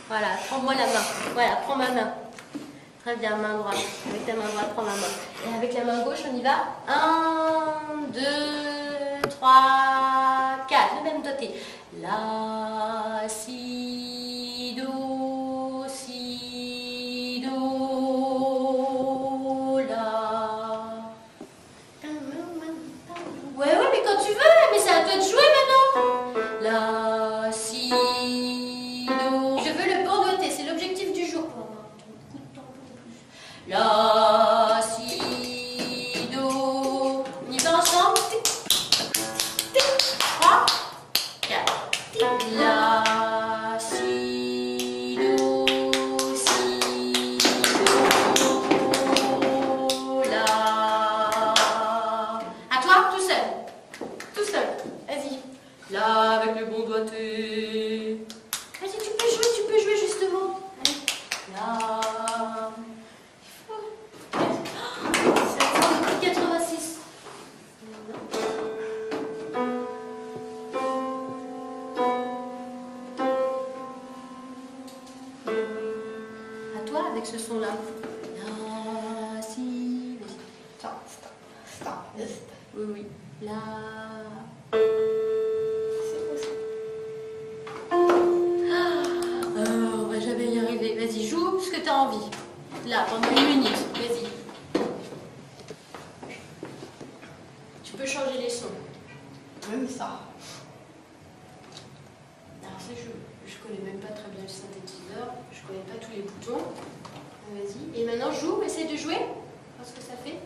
Voilà, prends-moi la main. Voilà, prends ma main. Très bien, main droite. Avec ta main droite, prends ma main. Et avec la main gauche, on y va. 1, 2, 3, 4. Le même doté. La, si, do, la. Ouais, mais quand tu veux, mais c'est à toi de jouer maintenant. La, si, do. Je veux le bon doigté, c'est l'objectif du jour. Pour avoir beaucoup de temps en plus. La, si, do. On y va ensemble. 3, 4. La, si, do, la. À toi, tout seul. Tout avec ce son-là. La, si, vas-y. Stop. Oui, oui. La. On va jamais y arriver. Vas-y, joue ce que tu as envie. Là, pendant 1 minute. Vas-y. Tu peux changer les sons. Même ça. Alors ça, je connais même pas très bien le synthétiseur. Je connais pas tous les boutons. Vas-y. Et maintenant, joue. Essaye de jouer. Voir ce que ça fait.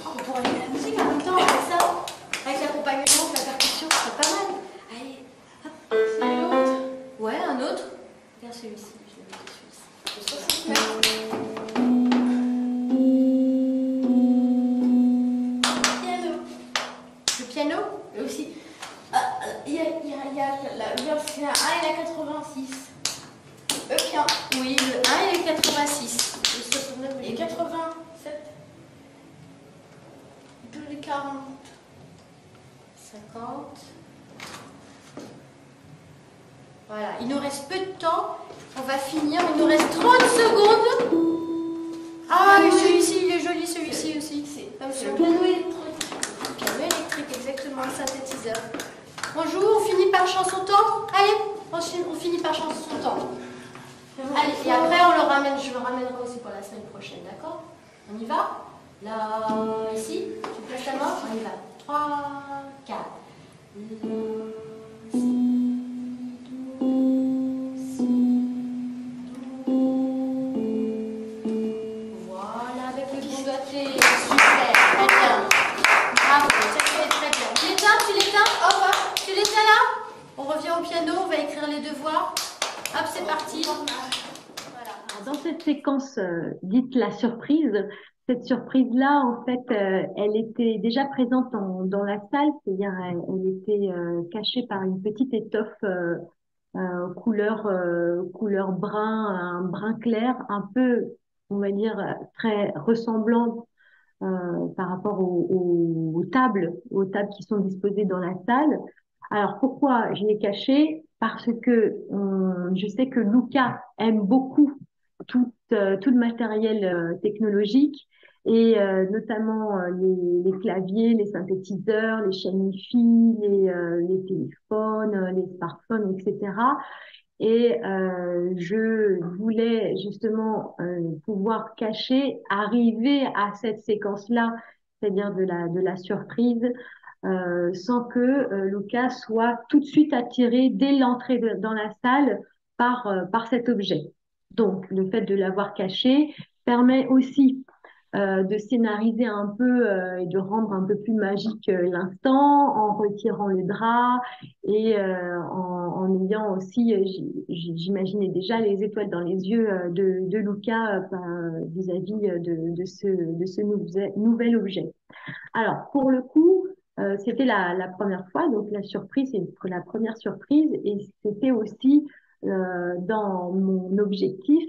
On pourrait mettre la musique en même temps avec ça. Avec l'accompagnement de la percussion, c'est pas mal. Allez, hop. C'est l'autre. Ouais, un autre. Regarde celui-ci. Je vais mettre celui-ci. Piano. Le piano Aussi. Il y a le 1 et la 86. Le piano. Oui, le 1 et le 86. Le 69 Et 87. Et puis le 40. 50. Voilà, il nous reste peu de temps. On va finir. Il nous reste 30 secondes. Ah, et celui-ci, il est joli, celui-ci aussi. C'est le piano électrique. Piano électrique, exactement, un synthétiseur. On joue, on finit par chanson temps. Allez, on finit par chanson temps. Allez, et après, on le ramène. Je le ramènerai aussi pour la semaine prochaine, d'accord? On y va? Là, ici, tu places ta main, on y va. 3, 4. Voilà, avec le bon doigté. Super, très bien. Bravo, ça fait très bien. Tu l'éteins? Tu l'éteins? Au revoir. Tu l'éteins là? On revient au piano, on va écrire les devoirs. Hop, c'est parti. Voilà. Dans cette séquence dite la surprise, cette surprise-là, en fait, elle était déjà présente dans la salle, c'est-à-dire elle était cachée par une petite étoffe couleur brun, un brun clair, un peu, on va dire, très ressemblant par rapport aux tables qui sont disposées dans la salle. Alors pourquoi je l'ai caché? Parce que je sais que Luca aime beaucoup tout le matériel technologique et notamment les claviers, les synthétiseurs, les chaînes hi-fi, les téléphones, les smartphones, etc. Et je voulais justement pouvoir cacher, arriver à cette séquence-là, c'est-à-dire de la surprise, sans que Lucas soit tout de suite attiré dès l'entrée dans la salle par cet objet. Donc, le fait de l'avoir caché permet aussi de scénariser un peu et de rendre un peu plus magique l'instant en retirant le drap et en ayant aussi, j'imaginais déjà les étoiles dans les yeux de Luca vis-à-vis de ce nouvel objet. Alors, pour le coup, c'était la première fois, donc la surprise, c'est la première surprise, et c'était aussi dans mon objectif,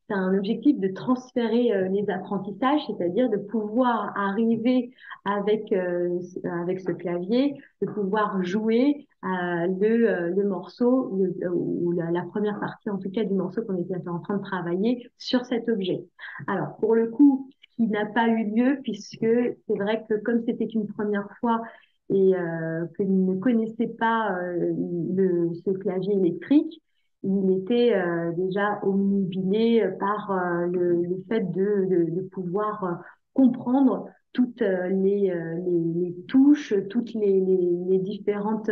c'est un objectif de transférer les apprentissages, c'est-à-dire de pouvoir arriver avec ce clavier, de pouvoir jouer le morceau, ou la première partie en tout cas du morceau qu'on était en train de travailler sur cet objet. Alors, pour le coup, qui n'a pas eu lieu puisque c'est vrai que comme c'était une première fois et qu'il ne connaissait pas ce clavier électrique, il était déjà omnubilé par le fait de pouvoir comprendre toutes les touches, toutes les différentes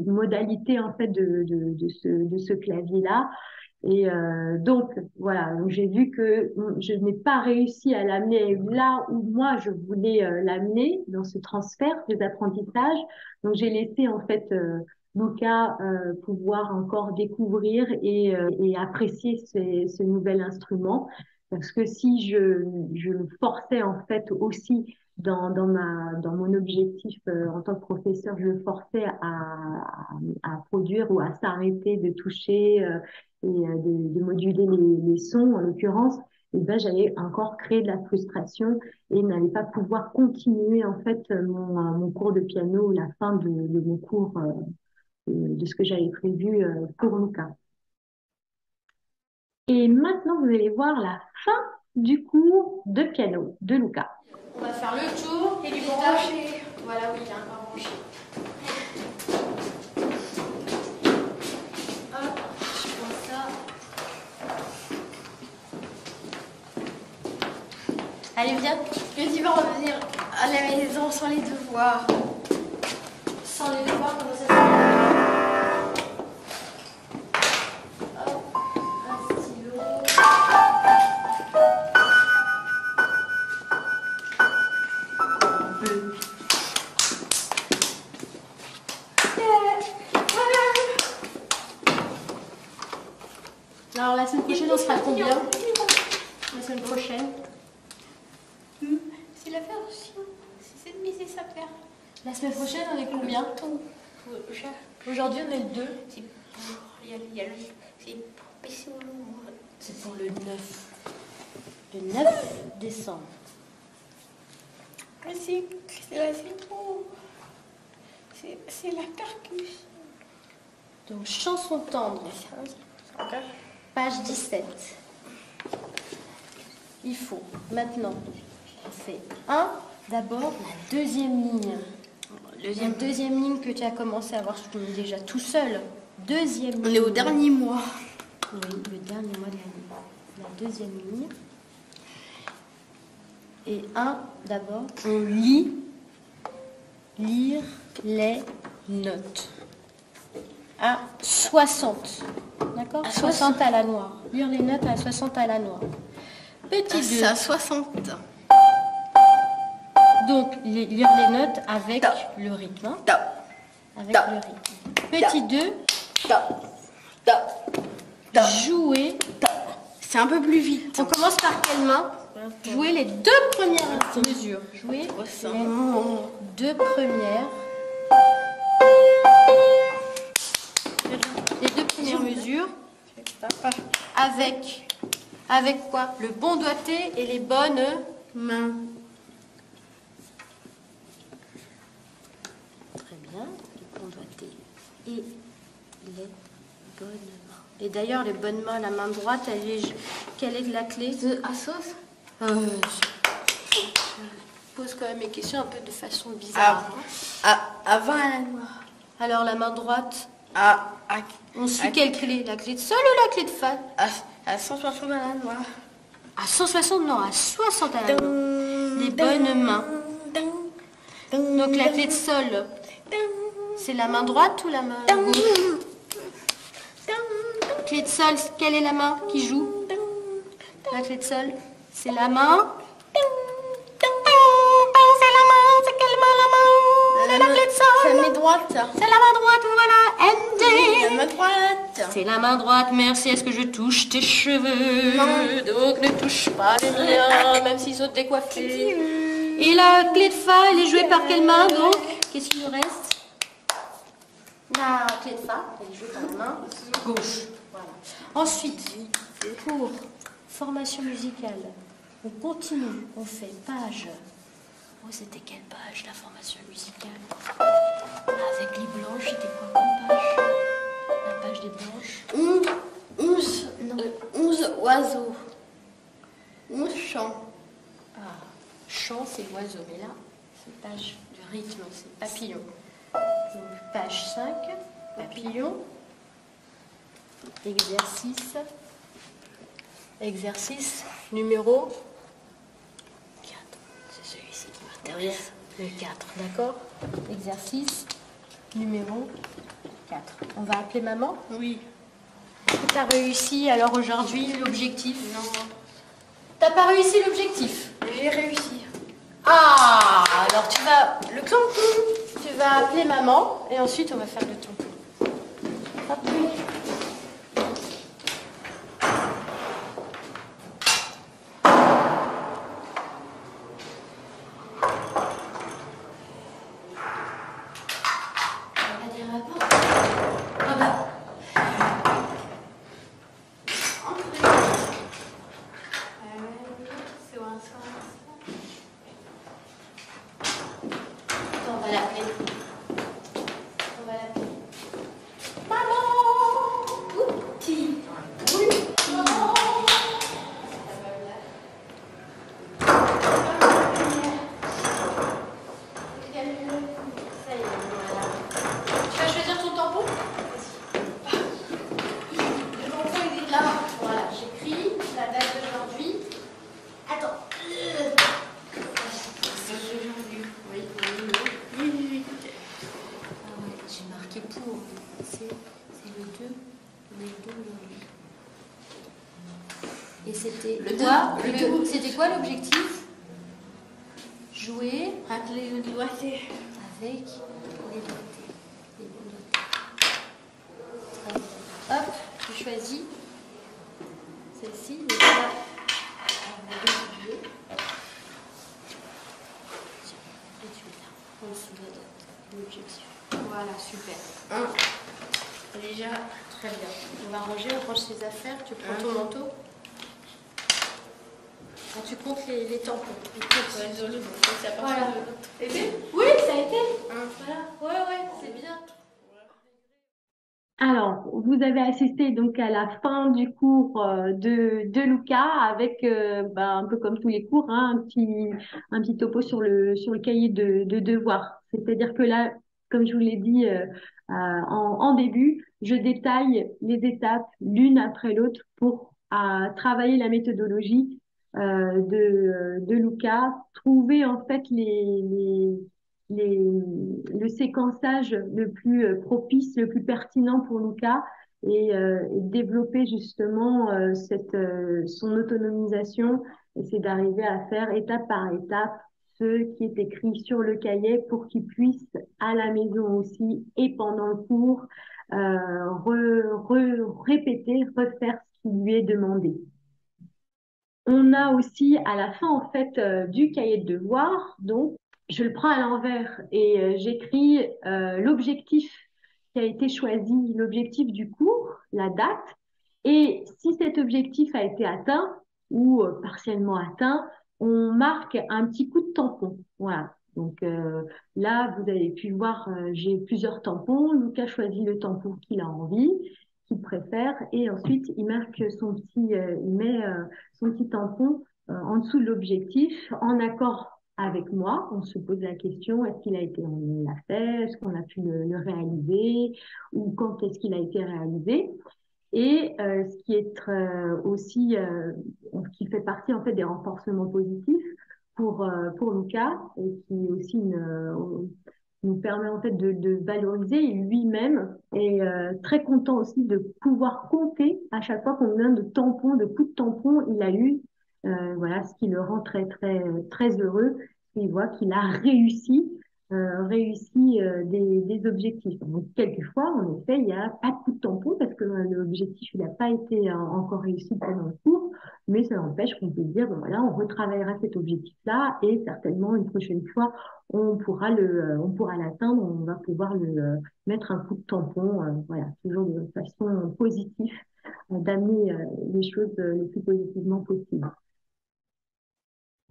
modalités en fait de ce clavier-là. Et donc, voilà, donc j'ai vu que je n'ai pas réussi à l'amener là où moi je voulais l'amener dans ce transfert des apprentissages. Donc, j'ai laissé en fait Luca pouvoir encore découvrir et apprécier ce nouvel instrument. Parce que si je le forçais en fait aussi dans mon objectif en tant que professeur, je le forçais à produire ou à s'arrêter de toucher et de moduler les sons, en l'occurrence, et ben, j'allais encore créer de la frustration et n'allais pas pouvoir continuer en fait mon cours de piano ou la fin de mon cours de ce que j'avais prévu pour Luca. Et maintenant, vous allez voir la fin du cours de piano de Luca. On va faire le tour Et des du tables. branché. Voilà, oui, il y a un branché. Hop, je prends ça. Allez, viens. Je tu vas revenir à la maison sans les devoirs. Sans les devoirs, comment ça se fait? Hop, un stylo. Bleu. Alors la semaine prochaine, on sera combien? La semaine prochaine? C'est la version. C'est cette mise et sa paire. La semaine prochaine, on est combien? Aujourd'hui, on est le 2. C'est pour. C'est pour baisser au lourd. C'est pour le 9. Le 9 décembre. C'est pour. C'est la percussion. Donc, chanson tendre. Page 17. Il faut maintenant, on fait d'abord la deuxième ligne. La deuxième ligne que tu as commencé à voir déjà tout seul. Deuxième ligne. On est au dernier mois. Oui, le dernier mois de l'année. La deuxième ligne. Et d'abord, on lit. Lire les notes. À 60. D'accord? 60 à la noire. Lire les notes à 60 à la noire. Petit 2. À 60. Donc, lire les notes avec le rythme. Hein? Avec le rythme. Petit 2. Jouer. C'est un peu plus vite. On commence par quelle main? Jouer les deux premières mesures. Jouer les deux premières. Les deux premières mesures. Avec quoi? Le bon doigté et les bonnes mains. Très bien. Le bon doigté et les bonnes mains. Et d'ailleurs, les bonnes mains, la main droite, quelle est la clé? À sauce. Je pose quand même mes questions un peu de façon bizarre. À 20 à la noire. Alors, la main droite, À on suit quelle clé? La clé de sol ou la clé de fa? à 160 à la noire. À 160, non, à 60 à la noire. Les bonnes mains. Donc, la clé de sol, c'est la main droite ou la main gauche? Clé de sol, quelle est la main qui joue? La clé de sol, c'est la main. C'est la main, c'est quelle main la main? C'est la clé de sol. C'est la main droite. C'est la main droite, voilà. La ND. main droite. C'est la main droite, merci. Est-ce que je touche tes cheveux? Non. Donc ne touche pas les miens, même s'ils sont décoiffés. Et la clé de fa, elle est jouée par quelle main donc? Qu'est-ce qu'il nous reste? La clé de fa, elle est jouée par la main gauche. Voilà. Ensuite, pour formation musicale, on continue, on fait page. Oh, c'était quelle page la formation musicale? Avec les blanches, c'était quoi comme page? La page des blanches. 11 oiseaux. 11 chants. Ah, chant, c'est l'oiseau, mais là, c'est page de rythme, c'est papillon. Donc, page 5, papillon. Exercice. Exercice numéro 4. C'est celui-ci qui m'intéresse. Le 4, d'accord? Exercice numéro 4. On va appeler maman? Oui. Est-ce que tu as réussi alors aujourd'hui l'objectif? Non. T'as pas réussi l'objectif? J'ai réussi. Ah, alors tu vas appeler maman et ensuite on va faire le ton. Hop. On va dire à quoi? Ah bah. On va l'appeler. On va l'appeler. Maman! marqué pour. C'est le 2. On est le 2 aujourd'hui. Et c'était quoi l'objectif? Jouer avec les doigtés. avec les doigtés. Les bons doigtés. Très bien. Hop, tu choisis celle-ci. Donc là, on va décider. Et tu mets là, en dessous de la date, l'objectif. Voilà, super. Déjà, Très bien. On va ranger, on range ses affaires. Tu prends ton manteau. Quand tu comptes les tampons. Voilà. Oui, ça a été. Voilà. Ouais, c'est bien. Alors, vous avez assisté donc à la fin du cours de Luca avec un peu comme tous les cours, hein, un petit topo sur le cahier de devoirs. C'est-à-dire que là, comme je vous l'ai dit en début, je détaille les étapes l'une après l'autre pour travailler la méthodologie de Luca, trouver en fait le séquençage le plus propice, le plus pertinent pour Luca et développer justement son autonomisation. Et c'est d'arriver à faire étape par étape ce qui est écrit sur le cahier pour qu'il puisse à la maison aussi et pendant le cours répéter, refaire ce qui lui est demandé. On a aussi à la fin en fait du cahier de devoirs, donc je le prends à l'envers et j'écris l'objectif qui a été choisi, l'objectif du cours, la date, et si cet objectif a été atteint ou partiellement atteint, on marque un petit coup de tampon. Voilà. Donc là, vous avez pu voir, j'ai plusieurs tampons. Lucas choisit le tampon qu'il a envie, qu'il préfère, et ensuite il marque il met son petit tampon en dessous de l'objectif, en accord avec moi. On se pose la question, est-ce qu'il a été, on l'a fait, est-ce qu'on a pu le réaliser, ou quand est-ce qu'il a été réalisé. Et ce qui est aussi, qui fait partie en fait des renforcements positifs pour Lucas et qui est aussi nous permet en fait de valoriser lui-même et très content aussi de pouvoir compter à chaque fois combien de tampons, de coups de tampon il a eu. Voilà, ce qui le rend très très très heureux. Il voit qu'il a réussi des objectifs. Donc, quelquefois, en effet, il n'y a pas de coup de tampon parce que l'objectif n'a pas été encore réussi pendant le cours, mais ça n'empêche qu'on peut dire, bon, voilà, on retravaillera cet objectif-là et certainement une prochaine fois, on pourra l'atteindre, on va pouvoir mettre un coup de tampon, voilà, toujours de façon positive, d'amener les choses le plus positivement possible.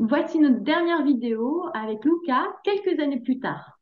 Voici notre dernière vidéo avec Luca quelques années plus tard.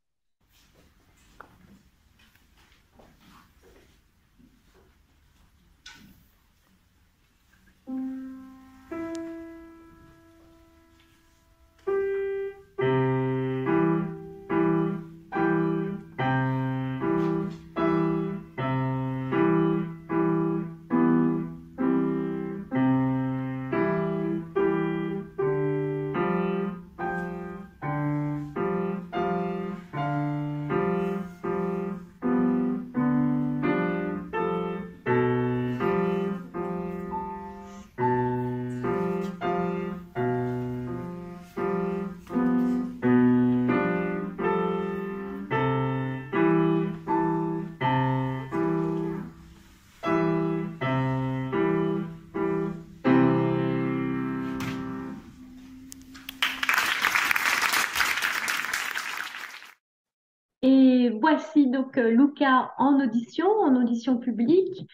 Et voici donc Luca en audition publique.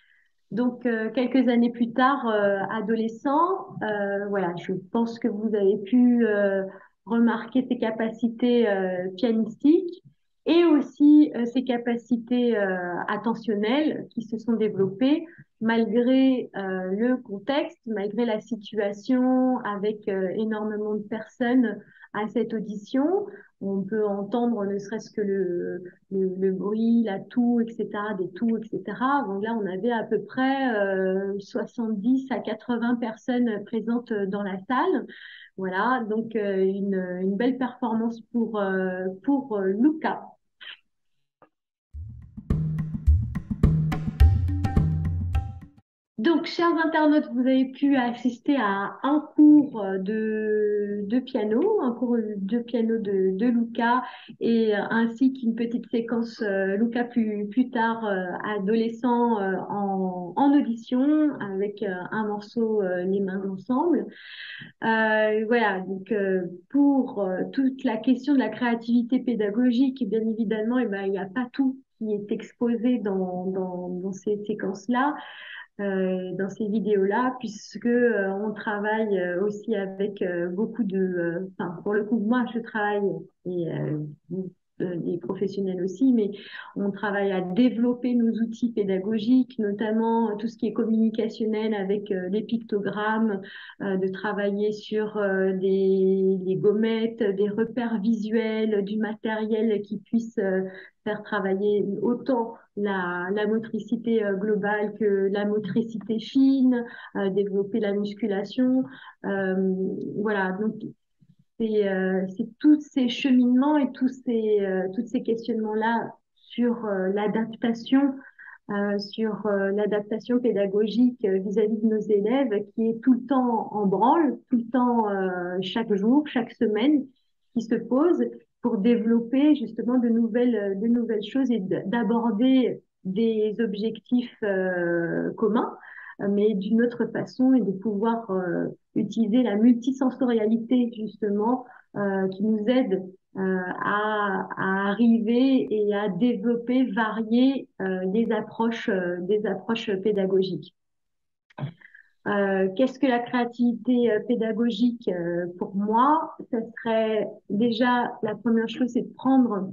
Donc quelques années plus tard, adolescent, voilà, je pense que vous avez pu remarquer ses capacités pianistiques et aussi ses capacités attentionnelles qui se sont développées malgré le contexte, malgré la situation avec énormément de personnes à cette audition. On peut entendre ne serait-ce que le bruit, la toux, etc., des toux, etc. Donc là, on avait à peu près 70 à 80 personnes présentes dans la salle. Voilà, donc une belle performance pour Luca. Donc, chers internautes, vous avez pu assister à un cours de piano, un cours de piano de Luca, et ainsi qu'une petite séquence Luca plus tard, adolescent en audition, avec un morceau Les mains ensemble. Voilà, donc pour toute la question de la créativité pédagogique, bien évidemment, eh ben, il n'y a pas tout qui est exposé dans ces séquences-là, dans ces vidéos-là, puisque on travaille aussi avec beaucoup enfin, pour le coup, moi, je travaille et les professionnels aussi, mais on travaille à développer nos outils pédagogiques, notamment tout ce qui est communicationnel avec les pictogrammes, de travailler sur des gommettes, des repères visuels, du matériel qui puisse faire travailler autant la motricité globale que la motricité fine, développer la musculation. Voilà, donc c'est tous ces cheminements et tous ces questionnements-là sur l'adaptation pédagogique vis-à-vis de nos élèves qui est tout le temps en branle, tout le temps, chaque jour, chaque semaine, qui se pose pour développer justement de nouvelles choses et d'aborder des objectifs communs, mais d'une autre façon et de pouvoir utiliser la multisensorialité justement qui nous aide à arriver et à développer, varier des approches pédagogiques. Qu'est-ce que la créativité pédagogique pour moi? Ça serait déjà la première chose, c'est de prendre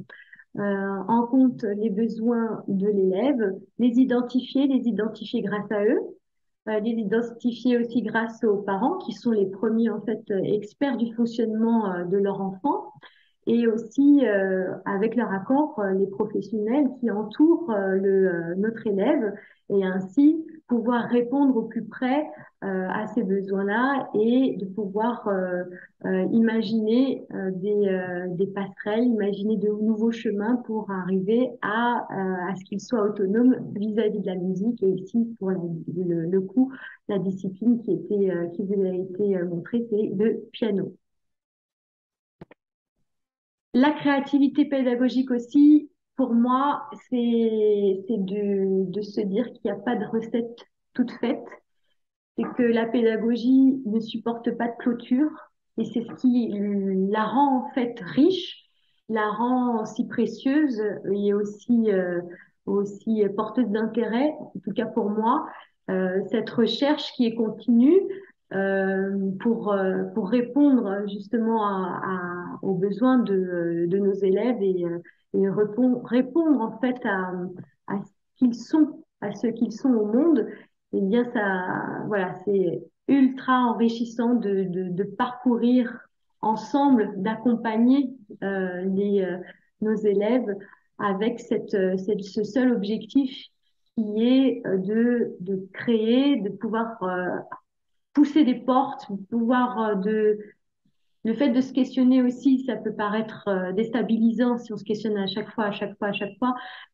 en compte les besoins de l'élève, les identifier grâce à eux, les identifier aussi grâce aux parents qui sont les premiers en fait experts du fonctionnement de leur enfant et aussi avec leur accord les professionnels qui entourent notre élève et ainsi pouvoir répondre au plus près à ces besoins-là et de pouvoir imaginer des passerelles, imaginer de nouveaux chemins pour arriver à ce qu'ils soient autonomes vis-à-vis de la musique et ici pour le coup la discipline qui vous a été montrée c'est le piano. La créativité pédagogique aussi, pour moi, c'est de se dire qu'il n'y a pas de recette toute faite et que la pédagogie ne supporte pas de clôture et c'est ce qui la rend en fait riche, la rend si précieuse et aussi porteuse d'intérêt, en tout cas pour moi, cette recherche qui est continue pour répondre justement aux besoins de nos élèves et répondre en fait à ce qu'ils sont, à ce qu'ils sont au monde, eh bien ça, voilà, c'est ultra enrichissant de parcourir ensemble, d'accompagner nos élèves avec ce seul objectif qui est de créer, de pouvoir pousser des portes, pouvoir le fait de se questionner aussi, ça peut paraître déstabilisant si on se questionne à chaque fois,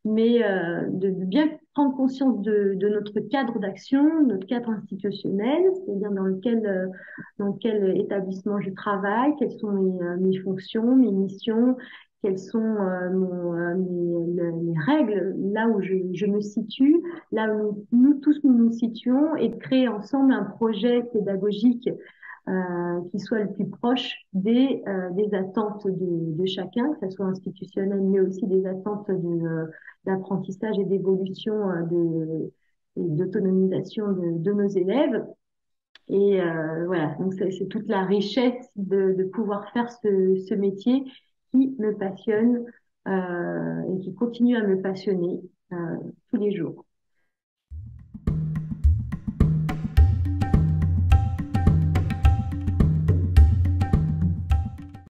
mais de bien prendre conscience de notre cadre d'action, notre cadre institutionnel, c'est-à-dire dans lequel établissement je travaille, quelles sont mes fonctions, mes missions, quelles sont les règles, là où je me situe, là où nous tous nous situons, et de créer ensemble un projet pédagogique qui soit le plus proche des attentes de chacun, que ce soit institutionnel, mais aussi des attentes d'apprentissage et d'évolution, et d'autonomisation de nos élèves. Et voilà, donc c'est toute la richesse de pouvoir faire ce métier qui me passionne et qui continue à me passionner tous les jours.